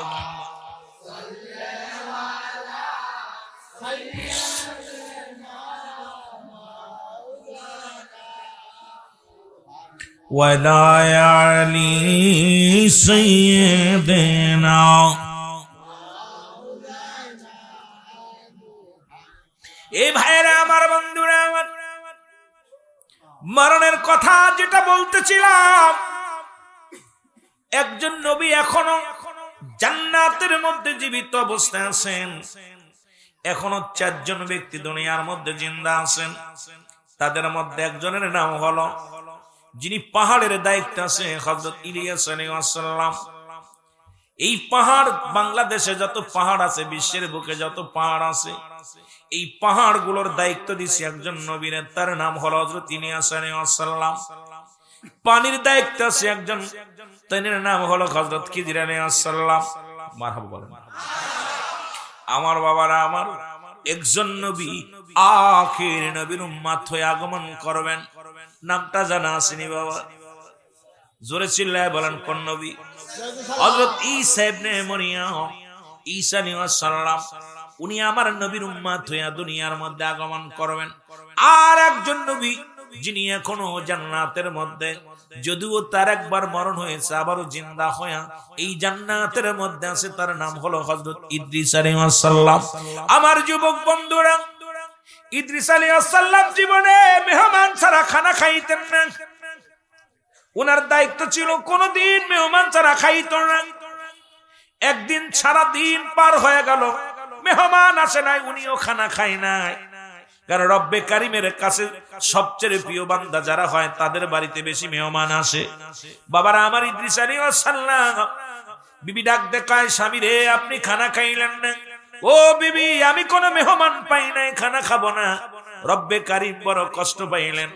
Speaker 1: ওয়ালা আলি সাইয়্যিদিনা এই ভাইরা আমার বন্ধুরা আমার মরণের কথা যেটা বলতেছিলাম একজন নবী এখনো জান্নাতের মধ্যে জীবিত অবস্থায় আছেন। এখনো 4 জন ব্যক্তি দুনিয়ার মধ্যে জিন্দা আছেন। তাদের মধ্যে একজনের নাম হলো, যিনি পাহাড়ের দায়িত্ব আছে, হযরত ইলিয়াস আলাইহিস সালাম। এই পাহাড়, বাংলাদেশে যত পাহাড় আছে, বিশ্বের বুকে যত পাহাড় আছে, এই পাহাড়গুলোর দায়িত্ব দিয়েছে একজন নবীর, তার নাম হলো হযরত ইলিয়াস আলাইহিস সালাম। পানির দায়িত্ব আছে একজন, তার নাম হলো হযরত খিজির আলাইহিস সালাম। মারহাবা বলেন। আমার বাবারা, আমার একজন নবী আখির নবীর উম্মত হয়ে আগমন করবেন। নামটা জানা আসেনি বাবা? জোরে চিল্লায় বলেন কোন নবী? হযরত ঈসা ইবনে মরিয়ম, ঈসা আলাইহিস সালাম, উনি আমার নবীর উম্মত হয়ে দুনিয়ার মধ্যে আগমন করবেন। আর একজন নবী যিনি এখনো জান্নাতের মধ্যে, যদিও তার একবার মরণ হয়েছে, আবারও জিন্দা হয়ে এই জান্নাতের মধ্যে আছে, তার নাম হলো হযরত ইদ্রিস আলাইহিস সালাম। আমার যুবক বন্ধুরা, ইদ্রিস আলাইহিস সালাম জীবনে মেহমান ছাড়া খানা খাইতেন না। ওনার দায়িত্ব ছিল কোনদিন মেহমান ছাড়া খাইত না। একদিন সারা দিন পার হয়ে গেল, মেহমান আসে নাই, উনিও খানা খায় নাই। কারণ রব্বে কারিমের কাছে সবচেয়ে প্রিয় বান্দা যারা হয়, তাদের বাড়িতে বেশি মেহমান আসে। বাবারা, আমার ইদ্রিস আলাইহিস সালাম, বিবি ডাক দেখায়, স্বামী রে, আপনি খানা খাইলেন না? ও বিবি, আমি কোনো মেহমান পাই নাই, খানা খাবো না। রব্বে কারিম বড় কষ্ট পাইলেন,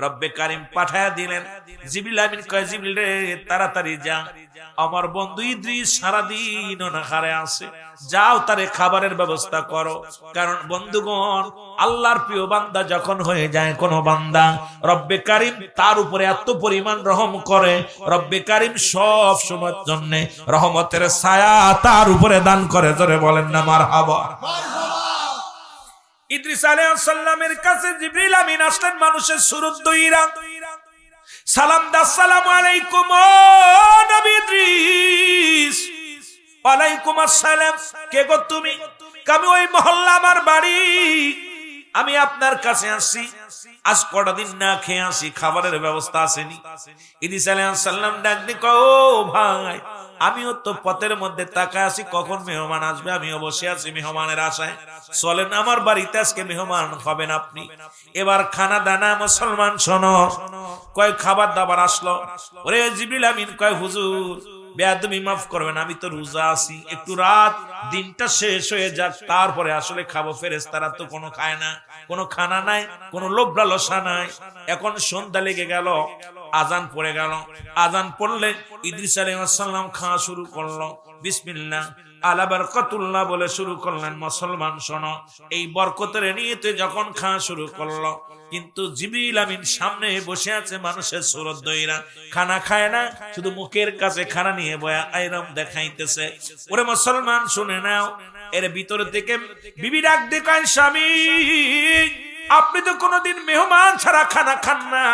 Speaker 1: রব্বে কারিম পাঠায়া দিলেন জিবরিল আমিন, কয় জিবরিল রে, তাড়াতাড়ি যা, আমার বন্ধু ইদ্রিস সারাদিন অনাহারে আছে, যাও তারে খাবারের ব্যবস্থা করো। কারণ বন্ধুগণ, আল্লাহর প্রিয় বান্দা যখন হয়ে যায় কোন বান্দা, রব্বে কারিম তার উপরে এত পরিমাণ রহম করে, রব্বে কারিম সব সময়ের জন্য রহমতের ছায়া তার উপরে দান করে। জোরে বলেন না মারহাবা। ইদ্রিস আলাইহিস সালামের কাছে জিবরিল আমিন আসলেন মানুষের সুরত দইরা, সালাম দা, আসসালামু আলাইকুম ও নবী ইদ্রিস। ওয়ালাইকুম আসসালাম। কে গো তুমি? আমি ওই মহল্লা, আমার বাড়ি, আমি আপনার কাছে আসছি, আজ কটা দিন না খেয়ে আসি, খাবারের ব্যবস্থা আসেনি। ইদ্রিস আলাইহিস সালাম ডাক দিয়ে কয়, ও ভাই, আমিও তো পথের মধ্যে তাকায় আছি, কখন মেহমান আসবে, আমিও বসে আছি মেহমানের আশায়। চলেন আমার বাড়িতে, আজকে মেহমান হবেন আপনি। এবার খানা দানা, মুসলমান শোনো, কয় খাবার দাবার আসলো। ওরে জিবরিল আমিন কয়, হুজুর বেয়াদবি মাফ করবেন, আমি তো রোজা আছি, একটু রাত দিনটা শেষ হয়ে যাক, তারপরে আসলে খাবো। ফেরেশতারা তো কোনো খায় না, কোনো খানা নাই, কোনো লোভ লালসা নাই। এখন সন্ধ্যা লেগে গেল, আজান পড়ে গেল। আজান পড়লে ইদ্রিস আলাইহিস সালাম খাওয়া শুরু করলো। বিসমিল্লাহ আলা বারাকাতুল্লাহ বলে শুরু করলেন। মুসলমান শোনো, এই বরকতের নিয়তে যখন খাওয়া শুরু করলো, কিন্তু জিবরিল আমিন সামনে বসে আছে মানুষের সুরত দইরা, খানা খায় না, শুধু মুখের কাছে খানা নিয়ে বয়া আইরাম দেখাইতেছে। ওরে মুসলমান শুনে নাও, এর ভিতর থেকে বিবি ডাক দেখায়, স্বামী আপনি তো কোনোদিন মেহমান ছাড়া খানা খান না,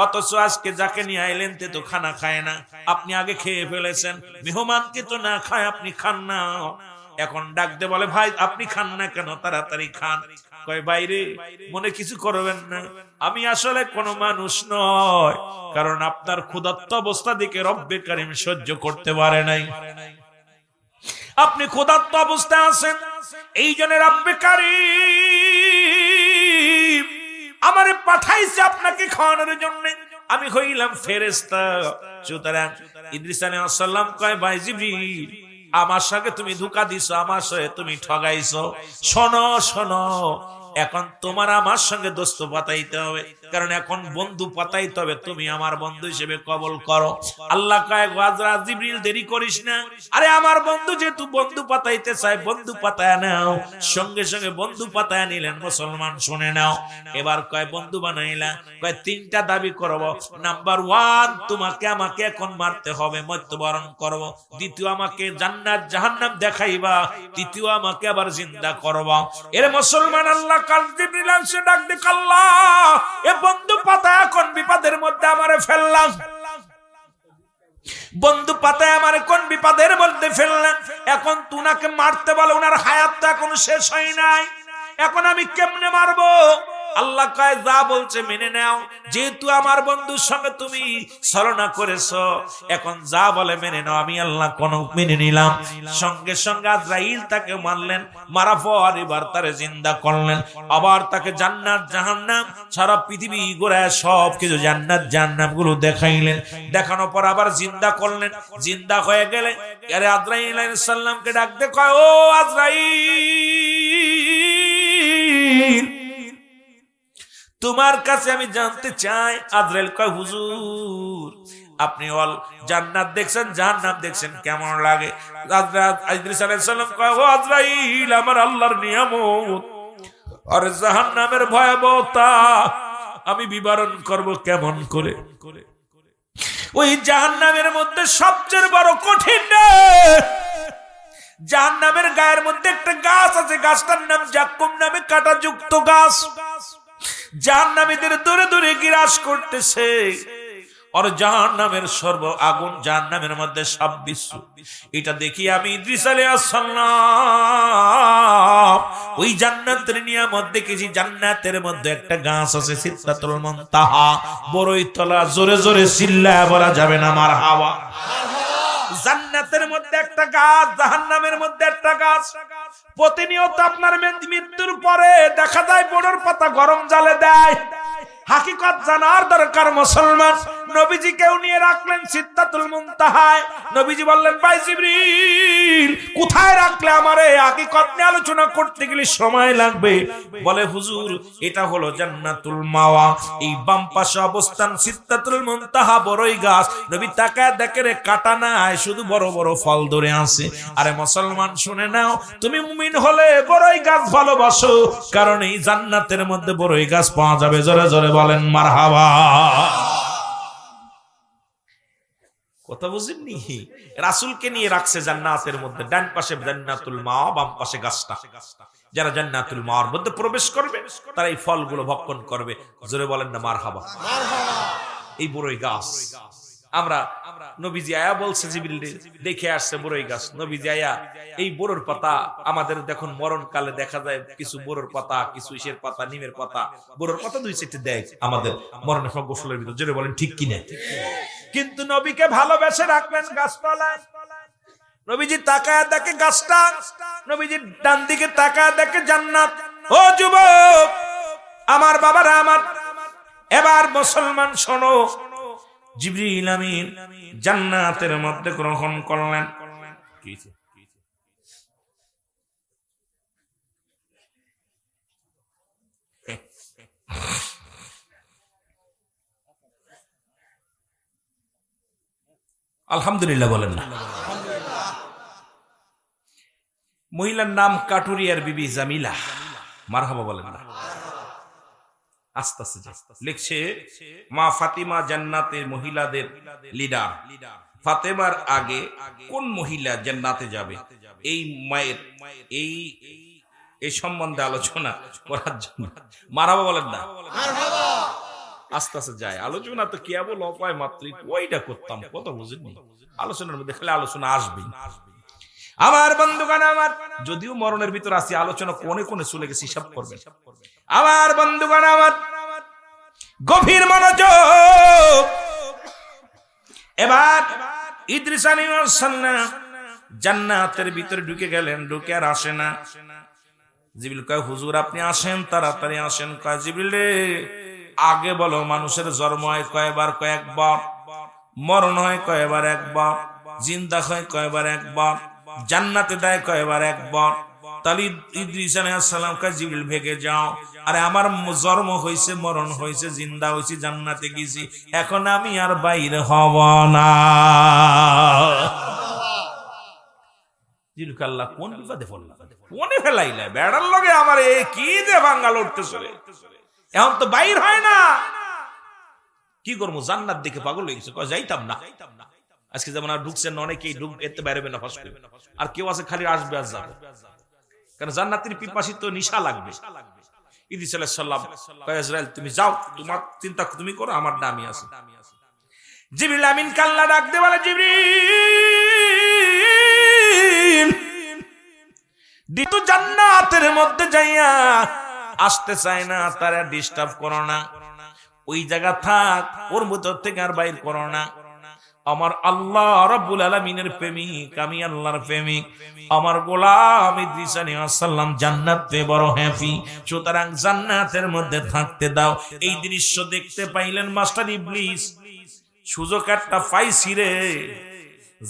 Speaker 1: অথচ আজকে যাকে নিয়ে আইলেন তে তো খানা খায় না, আপনি আগে খেয়ে ফেলেছেন, মেহমানকে তো না খায় আপনি খান না। এখন ডাক দে বলে, ভাই আপনি খান না কেন, তাড়াতাড়ি খান। কয়, বাইরে মনে কিছু করবেন না, আমি আসলে কোনো মানুষ নয়, কারণ আপনার ক্ষুধার্ত অবস্থা দিকে রব্বে কারিম সহ্য করতে পারে নাই। আপনি ক্ষুধার্ত অবস্থায় আছেন, এই জন্য রব্বে কারিম আমারে পাঠাইছে আপনাকে খাওয়ানোর জন্য, আমি হইলাম ফেরেশতা। সুতরাং ইদ্রিস আলাইহিস সালাম কয়, ভাই জিবরিল, আমার সঙ্গে তুমি ধোঁকা দিছো, আমার সঙ্গে তুমি ঠগাইছো। শোনো শোনো, এখন তোমার আমার সঙ্গে দোস্ত পাতাইতে হবে, কারণ এখন বন্ধু পাতাইতে হবে, তুমি আমার বন্ধু হিসেবে কবল করো। আল্লাহ কয়, হযরত জিবরিল দেরি করিস না, আরে আমার বন্ধু যেহেতু বন্ধু পাতাইতে চায়, বন্ধু পাতায় নাও। সঙ্গে সঙ্গে বন্ধু পাতায় নিলেন। মুসলমান শুনে নাও, এবার কয় বন্ধু বানাইলা, কয় তিনটা দাবি করব। নাম্বার 1, তোমাকে আমাকে এখন মারতে হবে, মৃত্যুবরণ করব। দ্বিতীয়, আমাকে জান্নাত জাহান্নাম দেখাইবা। তৃতীয়, আমাকে আবার জিন্দা করবা। এর মুসলমান আল্লাহ কাল জিবরিল এসে ডাক দে, আল্লাহ এ বন্ধু পাতা এখন বিপদের মধ্যে আমারে ফেললাম, বন্ধু পাতায় আমার কোন বিপদের মধ্যে ফেললেন। এখন তুনাকে মারতে বলে, উনার হায়াত তো এখন শেষ হয় নাই, এখন আমি কেমনে মারবো? আল্লাহ কয় যা বলছে মেনে নাও, যেহেতু আমার বন্ধুর সঙ্গে তুমি ছলনা করেছো, এখন যা বলে মেনে নাও। আমি আল্লাহ কোন মেনে নিলাম। সঙ্গে সঙ্গে আজরাইল তাকে মারলেন, মারা পর এবার তারে জিন্দা করলেন, আবার তাকে জান্নাত জাহান্নাম সারা পৃথিবী ঘোরায় সব কিছু জান্নাত জাহান্নাম গুলো দেখাইলেন। দেখানোর পর আবার জিন্দা করলেন। জিন্দা হয়ে গেলে আরে আজরাইল আলাইহিস সালামকে ডাকতে কয়, ও আজরাইল, তোমার কাছে আমি জানতে চাই। আজরাইল কয়, হুজুর আপনি অল জান্নাত দেখছেন জাহান্নাম দেখছেন, কেমন লাগে? ইদ্রিস আলাইহিস সালাম কয়, ও আজরাইল, আমার আল্লাহর নিয়ামত আর জাহান্নামের ভয়াবহতা আমি বিবরণ করব কেমন করে? ওই জাহান্নামের মধ্যে সবচেয়ে বড় কঠিন জাহান্নামের গায়ের মধ্যে একটা গাছ আছে, গাছটার নাম জাক্কুম নামে কাঁটাযুক্ত গাছ। জাহান্নামীদের দূরে দূরে গ্রাস করতেছে। আর জাহান্নামের সর্ব আগুন জাহান্নামের মধ্যে সব বিশ্ব। এটা দেখি আমি ইদ্রিস আলাইহিস সালাম ওই জান্নাতের নিয়ামত দেখেছি। জান্নাতের মধ্যে একটা গাছ আছে সিদরাতুল মুনতাহা, বড়ই তলা, জোরে জোরে চিল্লায় বলা যাবে না মারহাবা। জান্নাতের মধ্যে একটা গাছ, জাহান্নামের মধ্যে একটা গাছ। প্রতিনিয়ত আপনার মৃত্যুর পরে দেখা যায় বড়র পাতা গরম জালে দেয়। হাকিকত জানার দরকার মুসলমান। নবীজি কেউ নিয়ে রাখলেন সিদরাতুল মুনতাহায়। নবীজি বললেন, ভাই জিবরিল, কোথায় রাখলে আমারে? হাকিকত নিয়ে আলোচনা করতে গেলে সময় লাগবে। বলে, হুজুর এটা হলো জান্নাতুল মাওয়া, এই বাম পাশে অবস্থান সিদরাতুল মুনতাহা, বড়ই গাছ। নবী তাকায় দেখে রে কাটা নাই, শুধু বড় বড় ফল ধরে আছে। আরে মুসলমান শুনে নাও, তুমি মুমিন হলে বড়ই গাছ ভালোবাসো, কারণ এই জান্নাতের মধ্যে বড়ই গাছ পাওয়া যাবে। জোরে জোরে বলেন মারহাবা। কথা বুঝেননি? রাসূলকে নিয়ে রাখছে জান্নাতের মধ্যে, ডান পাশে জান্নাতুল মাওয়া, বাম পাশে গাছটা। যারা জান্নাতুল মাওয়ার মধ্যে প্রবেশ করবে তারা এই ফলগুলো ভক্ষণ করবে। জোরে বলেন না মারহাবা। এই বড়ই গাছ আমরা নবীজি আয়া বলছে, জিবরিল দেখে আসছে বড়ই গাছ। নবীজি আয়া এই বড়র পাতা আমাদের দেখুন মরণ কালে দেখা যায় কিছু বড়র পাতা, কিছু ইসের পাতা, নিমের পাতা, বড়র পাতা দুই চারটে দেয় আমাদের মরণের সময় গোসলের ভিতর। জোরে বলেন ঠিক কিনা? কিন্তু নবীকে ভালোবেসে রাখলেন গাছতলায়। নবীজি তাকায় দেখে গাছটা, নবীজি ডান দিকে তাকায় দেখে জান্নাত। ও যুবক, আমার বাবারা আমার, এবার মুসলমান শোনো, জিবরিল আমিন জান্নাতের মধ্যে গ্রহণ করলেন। আলহামদুলিল্লাহ বলেন না? মহিলার নাম কাটুরিয়ার বিবি জামিলা। মারহাবা বলেন না? আস্তে আস্তে লিখছে, মা ফাতিমা জান্নাতের মহিলাদের লিডার। ফাতেমার আগে কোন মহিলা জান্নাতে যাবে, এই মায়ের এই সম্বন্ধে আলোচনা করার জন্য। মারহাবা বলেন না? আস্তে আস্তে যায় আলোচনা। তো কেবল অপায় মাত্রই ওইটা করতাম, কত বুঝেননি? আলোচনার মধ্যে খালি আলোচনা আসবে। আমার বন্ধুগণ আমার, যদিও মরণের ভিতর আছি, আলোচনা কোনে কোনে চলে গেছে হিসাব করবেন। আমার বন্ধুগণ আমার, গভীর মনোযোগ। এবার ইদ্রিস আলাইহিস সালাম জান্নাতের ভিতরে ঢুকে গেলেন। ঢুকে আর আসে না। জিবরিল কয়, হুজুর আপনি আসেন, তাড়াতাড়ি আসেন। কয়, জিবরিল রে, আগে বলো মানুষের জন্ম হয় কয়বার? কয়েকবার। মরণ হয় কয়বার? একবার। জিন্দা হয় কয়বার? একবার। জান্নাতে দেয় কয়বার? একবার। তাহলে ইদ্রিস আলাইহিস সালাম কয়, জিবরিল ভেগে যাও। আরে আমার জন্ম হয়েছে, মরণ হয়েছে, জিন্দা হয়েছে, জান্নাতে গেছি, এখন আমি আর বাইরে হব না। জিবরিল আল্লাহ কোন বিপদে পড়লাম, কোনে ফেলাইলা? বেড়ার লগে আমার এ কি যে বাঙ্গাল উঠতেছে, এখন তো বাইর হয় না। কি করবো? জান্নাত দেখে পাগল হয়ে গেছে। যাইতাম না। আজকে যেমন আর ঢুকছেন, অনেকেই ঢুকতে বেরোবে না, ফাঁস করবে। আর কেউ আছে খালি আসবে আর যাবে, কারণ জান্নাতের পিপাসী তো নিশা লাগবে। ইদ্রিস আলাইহিস সালাম কয়, ইসরাইল তুমি যাও, তোমার চিন্তা তুমি করো, আমার দামি আছে। জিবরিল আমিন কাল্লা ডাক দে, বলে, জিবরিল দিতু জান্নাতের মধ্যে যাইয়া আসতে চায় না, তারা ডিস্টার্ব করো না, ওই জায়গা থাক, ওর ভিতর থেকে আর বাইর করো না। আমার আল্লাহ রাব্বুল আলামিনের প্রেমিক, আমি আল্লাহর প্রেমিক, আমার গোলাম ইদ্রিস আলাইহিস সালাম জান্নাতে বড় হ্যাপি, সুতরাং জান্নাতের মধ্যে থাকতে দাও। এই দৃশ্য দেখতে পাইলেন মাস্টার ইবলিস, সুযোগ একটা পাইছি রে।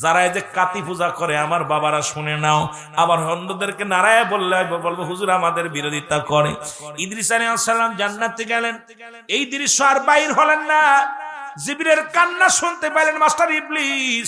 Speaker 1: যারা এই যে কাতি পূজা করে আমার বাবারা শুনে নাও, আবার অন্যদেরকে নারায় বললে বলবো হুজুর আমাদের বিরোধিতা করে। ইদ্রিস আলাইহিস সালাম জান্নাতে গেলেন, এই দৃশ্য আর বাইর হলেন না। জিবরিলের কান্না শুনতে পাইলেন মাস্টার ইবলিস,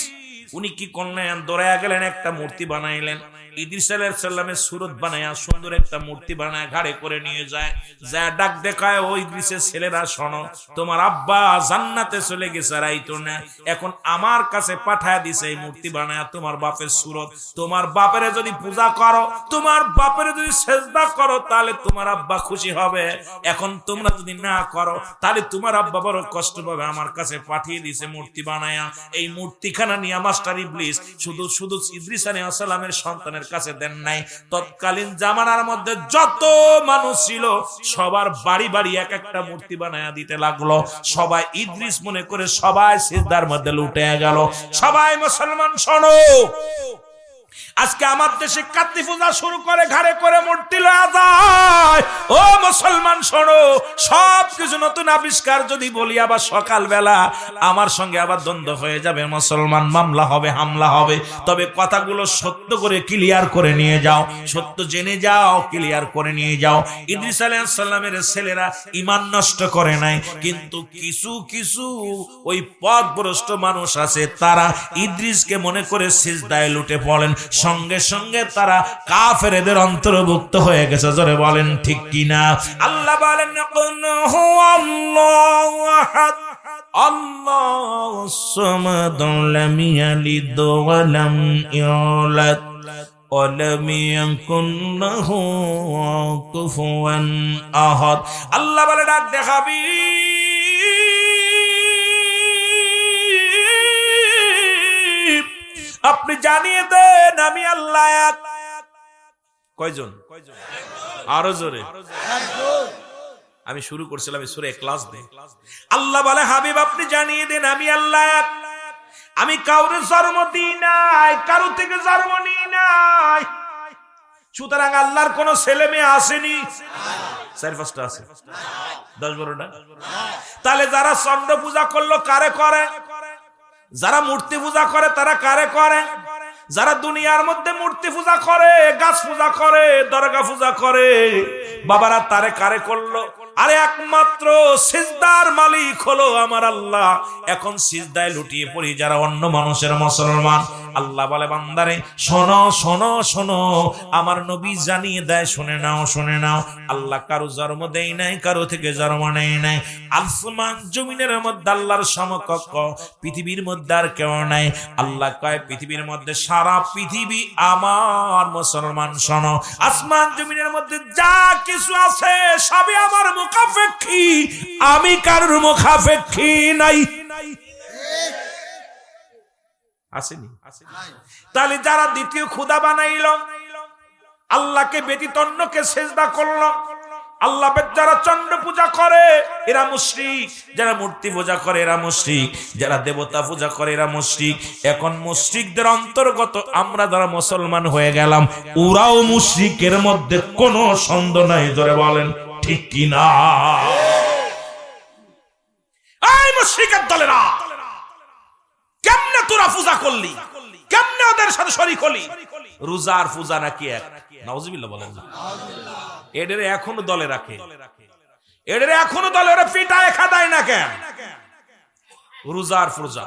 Speaker 1: উনি কি করলেন, দৌড়ায়া গেলেন, একটা মূর্তি বানাইলেন। ইদ্রিস আলাইহিস সালামের সুরত বানায়া সুন্দর একটা মূর্তি বানায় ঘাড়ে করে নিয়ে যায়, যা ডাক দেখায়, ওই ইদ্রিসের ছেলেরা শোনো, তোমার আব্বা জান্নাতে চলে গেছে, রাইতো না, এখন আমার কাছে পাঠায় দিছে এই মূর্তি বানায়া তোমার বাপের সুরত। তোমার বাপের যদি পূজা করো, তোমার বাপের যদি সেজদা করো, তাহলে তোমার আব্বা খুশি হবে। এখন তোমরা যদি না করো, তাহলে তোমার আব্বা বড় কষ্ট পাবে। আমার কাছে পাঠিয়ে দিছে মূর্তি বানায়া। এই মূর্তিখানা নিয়ে মাস্টার ইবলিস শুধু শুধু ইদ্রিস আলাইহিস সালামের সন্তানের কাছে দেন নাই, তৎকালীন জামানার মধ্যে যত মানুষ ছিল সবার বাড়ি বাড়ি এক একটা মূর্তি বানায়া দিতে লাগলো। সবাই ইদ্রিস মনে করে সবাই সিজদার মধ্যে লুটে গেল। সবাই মুসলমান শোনো, আজকে আমার দেশে কাতি পূজা শুরু করে ঘাড়ে করে মূর্তি লয়া যায়। ও মুসলমান শোনো, সবকিছু নতুন আবিষ্কার যদি বলি আবার সকালবেলা আমার সঙ্গে আবার দ্বন্দ্ব হয়ে যাবে, মুসলমান মামলা হবে, হামলা হবে। তবে কথাগুলো সত্য করে ক্লিয়ার করে নিয়ে যাও, সত্য জেনে যাও, ক্লিয়ার করে নিয়ে যাও। ইদ্রিস আলাইহিস সালামের ছেলেরা ঈমান নষ্ট করে নাই, কিন্তু কিছু কিছু ওই পথভ্রষ্ট মানুষ আছে, তারা ইদ্রিসকে মনে করে সিজদায় লুটে পড়েন, সঙ্গে সঙ্গে তারা কাফেরদের অন্তর্ভুক্ত হয়ে গেছে। জোরে বলেন ঠিক কিনা? আল্লাহ বলেন আল্লাহু আহাদ আল্লাহুস সামাদ লাম ইয়ালিদ ওয়া লাম ইউলাদ ওয়া লাম ইয়াকুন লাহু কুফুয়ান আহাদ। আল্লাহ বলে ডাক দেখাবি, আপনি জানিয়ে দেন আমি আল্লাহ এক। কয়জন? আরো জোরে। আমি শুরু করছিলাম সূরা ইখলাস দিয়ে। আল্লাহ বলে হাবিব আপনি জানিয়ে দেন আমি আল্লাহ এক, আমি কাউরে জন্ম দিই নাই, কারো থেকে জন্ম নিই নাই। সুতরাং আল্লাহর কোন ছেলে মেয়ে আসেনি, 4-5টা আছে, 10-12টা। তাহলে যারা চন্দ্র পূজা করলো কারে করে? যারা মূর্তি পূজা করে তারা কারে করে? যারা দুনিয়ার মধ্যে মূর্তি পূজা করে, গাছ পূজা করে, দরগা পূজা করে, বাবারা তারে কারে করলো? আরে একমাত্র সিজদার মালিক হলো আমার আল্লাহ। এখন সিজদায় লুটিয়ে পড়ি যারা অন্য মানুষের মুসলমান। আল্লাহ বলে বান্দারে শোনো শোনো শোনো, আমার নবী জানিয়ে দেয়, শুনে নাও শুনে নাও। আল্লাহ কারো জন্ম দেয় নাই, কারো থেকে জন্ম নেয় নাই। আসমান জমিনের মধ্যে আল্লাহর সমকক্ষ পৃথিবীর মধ্যে আর কেউ নাই। আল্লাহ কয় পৃথিবীর মধ্যে সারা পৃথিবী আমার। মুসলমান শোনো, আসমান জমিনের মধ্যে যা কিছু আছে সবই আমার মুখাপেক্ষী, আমি কারোর মুখাপেক্ষী নাই। আসেনি? তাহলে যারা দ্বিতীয় খোদা বানাইল, আল্লাহকে ব্যতীত অন্যকে সেজদা করল, আল্লাহ যারা চন্দ্র পূজা করে এরা মুশরিক, যারা মূর্তি পূজা করে এরা মুশরিক, যারা দেবতা পূজা করে এরা মুশরিক। এখন মুশরিকদের অন্তর্গত আমরা যারা মুসলমান হয়ে গেলাম, ওরাও মুশরিকের মধ্যে কোনো সন্দেহ নাই। জোরে বলেন ঠিক কিনা? এই মুশরিকের দলেরা, কেমনে তোরা পূজা করলি, কেমনে ওদের সাথে শরীক হলি? রোজার পূজা নাকি এক? নাউজুবিল্লাহ বলেন। এদের এখনো দলে রাখে, এদের এখনো দলে ওরা পিটায় খাদায় না কেন? রোজার পূজা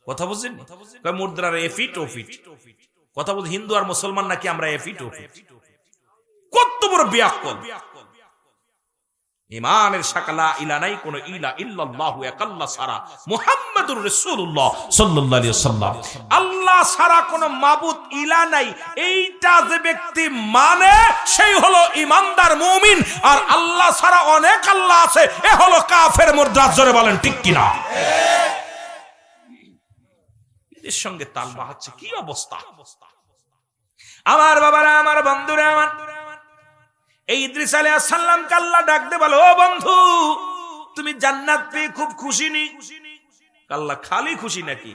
Speaker 1: কথা বুঝছেন? মুদ্রার এফিট ওফিট কথা বুঝ। হিন্দু আর মুসলমান নাকি আমরা এফিট ওফিট? কত বড় বিয়াক্কল! ইমানের শাকালা ইলা নাই, কোন ইলা ইল্লাল্লাহু একাল্লা সারা মুহাম্মাদুর রাসূলুল্লাহ সাল্লাল্লাহু আলাইহি ওয়াসাল্লাম। আল্লাহ সারা কোন মাবুদ ইলা নাই, এইটা যে ব্যক্তি মানে সেই হলো ঈমানদার মুমিন। আর আল্লাহ সারা অনেক আল্লাহ আছে, এ হলো কাফের মুরতাদ। জোরে বলেন ঠিক কিনা? এর সঙ্গে তাল বাহাচ্ছে কি অবস্থা! আমার বাবারা, আমার বন্ধুরা, আমার এই ইদ্রিস আলাইহিস সালামকে আল্লাহ ডাক দে বলে, ও বন্ধু তুমি জান্নাত পেয়ে খুব খুশি নি? আল্লাহ খালি খুশি নাকি?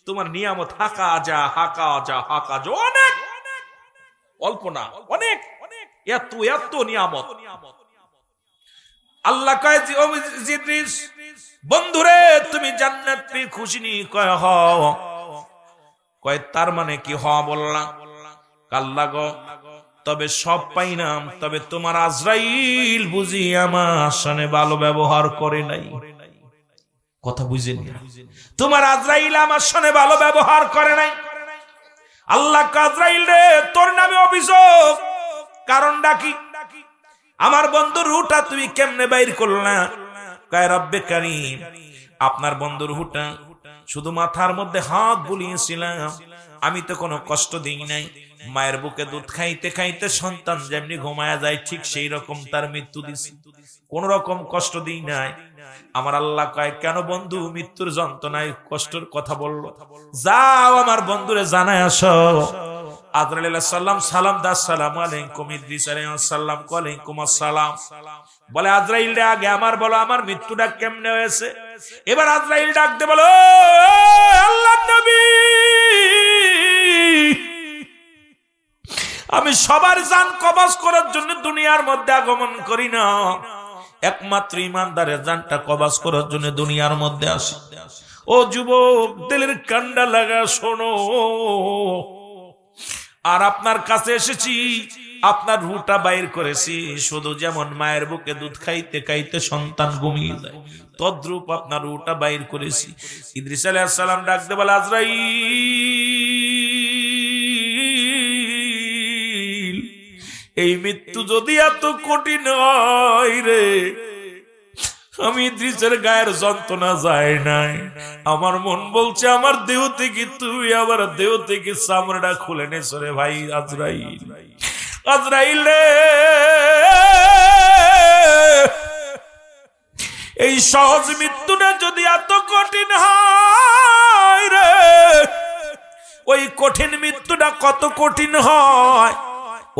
Speaker 1: তোমার নিয়ামত হাকা যা হাকা যা হাকা যা, অনেক, অল্প না অনেক, এত এত নিয়ামত। আল্লাহ কয় ও ইদ্রিস বন্ধুরে তুমি জান্নাত পেয়ে খুশি নি? কয় হ। কয় তার মানে কি হ বললাম? আল্লাহ গো তবে সব পাইলাম, তবে তোমার আজরাইল বুঝি আমার সঙ্গে ভালো ব্যবহার করে নাই। কথা বুঝেন? তোমার আজরাইল আমার সঙ্গে ভালো ব্যবহার করে নাই। আল্লাহ আজরাইল রে তোর নামে অভিযোগ, কারণটা কি? আমার বন্ধুর রুহটা তুমি কেমনে বাইর করলা? কয় রব্বে কারীম আপনার বন্ধুর রুহটা শুধু মাথার মধ্যে হাত বুলিয়েছিলাম, আমি তো কোনো কষ্ট দিই নাই। মায়ের বুকে দুধ খাইতে খাইতে সন্তান যেমনি ঘুমায়া যায় ঠিক সেই রকম তার মৃত্যু দিছি, কোন রকম কষ্ট দিই নাই। আমার আল্লাহ কয় কেন বন্ধু মৃত্যুর যন্ত্রণায় কষ্টের কথা বললো? যাও আমার বন্ধুরে জানায় আসো। আজরাইল আলাইহিস সালাম সালাম দা, আসসালামু আলাইকুম। ইদ্রিস আলাইহিস সালাম ওয়ালাইকুম আসসালাম। বলে আজরাইল রে আগে আমার বলো আমার মৃত্যুটা কেমনে হয়েছে? এবার আজরাইল ডাক দে বলো, আল্লাহর নবী আমি সবার জান কবজ করার জন্য দুনিয়ার মধ্যে আগমন করি না, একমাত্র ইমানদারের জানটা কবজ করার জন্য দুনিয়ার মধ্যে আসি। ও যুবক দিলের কান্ডা লাগা শোনো, আর আপনার কাছে এসেছি, আপনার রুহটা বাইর করেছি। শুধু যেমন মায়ের বুকে দুধ খাইতে খাইতে সন্তান ঘুমিয়ে যায়, তদ্রূপ আপনার রুহটা বাইর করেছি। ইদ্রিস আলাইহিস সালাম ডাকতে বলে আজরাইল এই মৃত্যু যদি এত কঠিন হয় রে, আমি ইদ্রিসের গায়ের যন্ত্রণা যায় নাই, আমার মন বলছে আমার দেহ থেকে তুই আবার দেহ থেকে চামড়াটা খুলে নেছ রে ভাই আজরাইল। আজরাইল রে এই সহজ মৃত্যুটা যদি এত কঠিন হয় রে, ওই কঠিন মৃত্যুটা কত কঠিন হয়।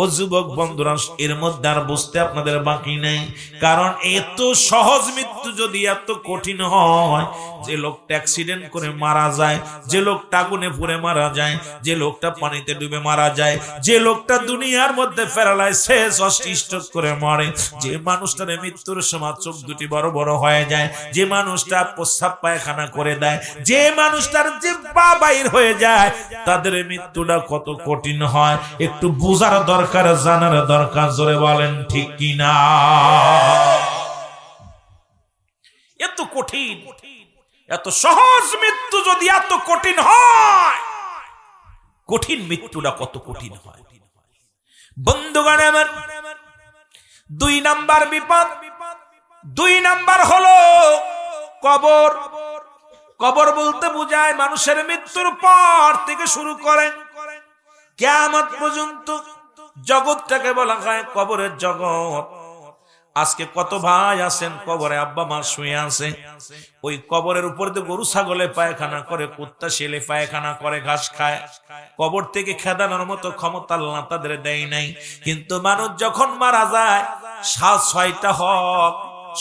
Speaker 1: ও যুবক বন্ধুরা এর মধ্যে আর বুঝতে আপনাদের বাকি নেই, কারণ এত সহজ মৃত্যু যদি এত কঠিন হয়, যে লোকটা অ্যাক্সিডেন্ট করে মারা যায়, যে লোকটা আগুনে পুড়ে মারা যায়, যে লোকটা পানিতে ডুবে মারা যায়, যে লোকটা দুনিয়ার মধ্যে প্যারালাইসিস স্ট্রোক করে মরে, যে মানুষটার মৃত্যুর সময় চোখ দুটি বড় বড় হয়ে যায়, যে মানুষটা প্রস্রাব পায়খানা করে দেয়, যে মানুষটার জিহ্বা বাইর হয়ে যায়, তাদের মৃত্যুটা কত কঠিন হয় একটু বোঝার দরকার, জানার দরকার। জোরে বলেন ঠিক কিনা? এত কঠিন, এত সহজ মৃত্যু যদি এত কঠিন হয়, কঠিন মৃত্যুটা কত কঠিন হয়। বন্ধুগণ আমার, 2 নাম্বার বিপদ, 2 নাম্বার হলো কবর। কবর বলতে বোঝায় মানুষের মৃত্যুর পর থেকে শুরু করে কিয়ামত পর্যন্ত জগৎটাকে বলা হয় কবরের জগৎ। আজকে কত ভাই আছেন কবরে আব্বা মা শুয়ে আছে, ওই কবরের উপর দিয়ে গরু ছাগলে পায়খানা করে, কুত্তা শেলে পায়খানা করে, ঘাস খায়। কবর থেকে খেদানোর মতো ক্ষমতা আল্লাহ তাদের দেয় নাই। কিন্তু মানুষ যখন মারা যায় 7-6টা হক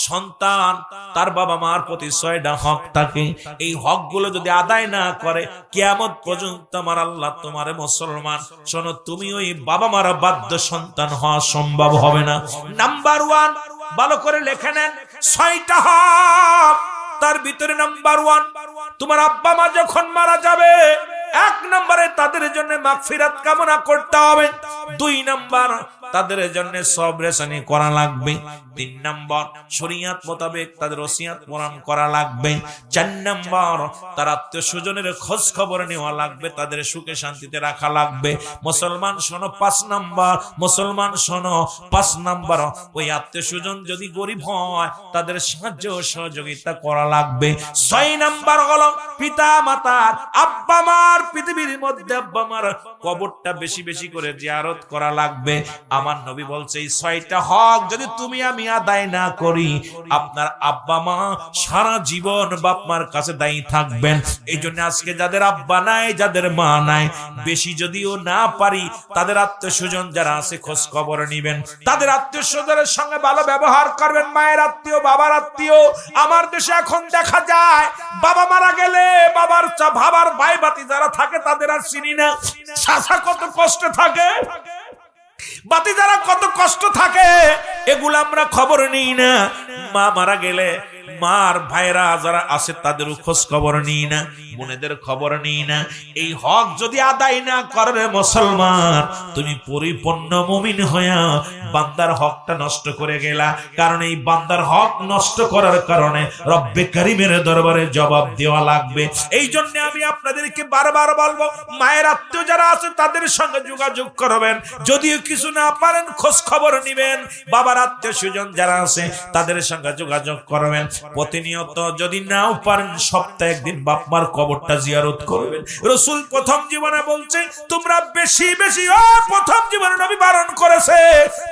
Speaker 1: সন্তান, তার বাবা মার প্রতি 6টা হক থাকে। এই হক গুলো যদি আদায় না করে কিয়ামত পর্যন্ত আমার আল্লাহ তোমারে মুসলমান শোনো, তুমি ওই বাবা মারা বাধ্য সন্তান হওয়া সম্ভব হবে না। নাম্বার 1 ভালো করে লেখে নেন, 6টা হক, তার ভিতরে নাম্বার 1 তোমার আব্বা মা যখন মারা যাবে 1 নম্বরে তাদের জন্য মাগফিরাত কামনা করতে হবে, 2 নাম্বার তাদের জন্য সবরেশানি করা লাগবে, 3 নাম্বার শরীয়ত মোতাবেক তাদের ওসিয়ত পূরণ করা লাগবে, 4 নাম্বার তার আত্মীয় স্বজনের খোঁজ খবর নেওয়া লাগবে, তাদের সুখে শান্তিতে রাখা লাগবে। মুসলমান শোনো 5 নাম্বার, মুসলমান শোনো 5 নাম্বার ওই আত্মীয় স্বজন যদি গরিব হয় তাদের সাহায্য সহযোগিতা করা লাগবে। 6 নাম্বার হলো পিতা মাতার আব্বা মার পৃথিবীর মধ্যে আব্বা মার কবরটা বেশি বেশি করে জিয়ারত করা লাগবে। আমার নবী বলছে এই 6টা হক যদি তুমি আমি আদায় না করি, আপনার আব্বা মা সারা জীবন বাপ মার কাছে দায়ী থাকবেন। এই জন্য আজকে যাদের আব্বা নাই, যাদের মা নাই, বেশি যদিও না পারি তাদের আত্মীয় স্বজন যারা আছে খোঁজ খবর নিবেন, তাদের আত্মীয় স্বজনের সঙ্গে ভালো ব্যবহার করবেন। মায়ের আত্মীয়, বাবার আত্মীয়। আমার দেশে এখন দেখা যায় বাবা মারা গেলে বাবার ভাই বাতি যারা থাকে তাদের আর চিনি না। চাচা কত কষ্ট থাকে, বাতি যারা কত কষ্ট থাকে, এগুলো আমরা খবর নিই না। মা মারা গেলে মার ভাইরা যারা আছে তাদেরও খোঁজ খবর নিই না, বোনেদের খবর নিই না। এই হক যদি আদায় না করে মুসলমান, তুমি পরিপূর্ণ মুমিন হইয়া বান্দার হকটা নষ্ট করে গেলা। কারণ এই বান্দার হক নষ্ট করার কারণে রব্বে কারীমের দরবারে জবাব দেওয়া লাগবে। এই জন্য আমি আপনাদেরকে বারবার বলবো, মায়ের আত্মীয় যারা আছে তাদের সঙ্গে যোগাযোগ করবেন। যদিও কিছু না পারেন খোঁজ খবর নিবেন। বাবার আত্মীয় স্বজন যারা আছে তাদের সঙ্গে যোগাযোগ করবেন। প্রতিনিয়ত যদি নাও পারেন সপ্তাহে একদিন বাপ মার কবরটা জিয়ারত করবেন। রাসূল প্রথম জীবনে বলছে তোমরা বেশি বেশি, প্রথম জীবনে নবী বারণ করেছে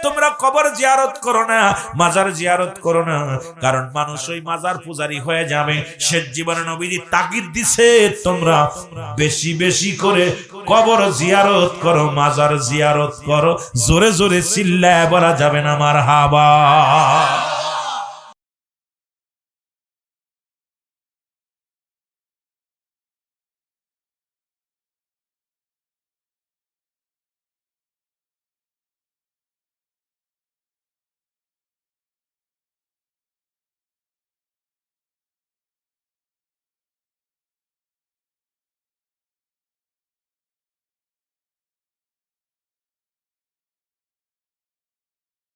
Speaker 1: তোমরা কবর জিয়ারত করো না, মাজার জিয়ারত করো না। কারণ মানুষ ওই মাজার পূজারী হয়ে যাবে। শেষ জীবনে নবীজি তাকিদ দিছে তোমরা বেশি বেশি করে কবর জিয়ারত করো, মাজার জিয়ারত করো। জোরে জোরে চিল্লায় বলা যাবে না মারহাবা।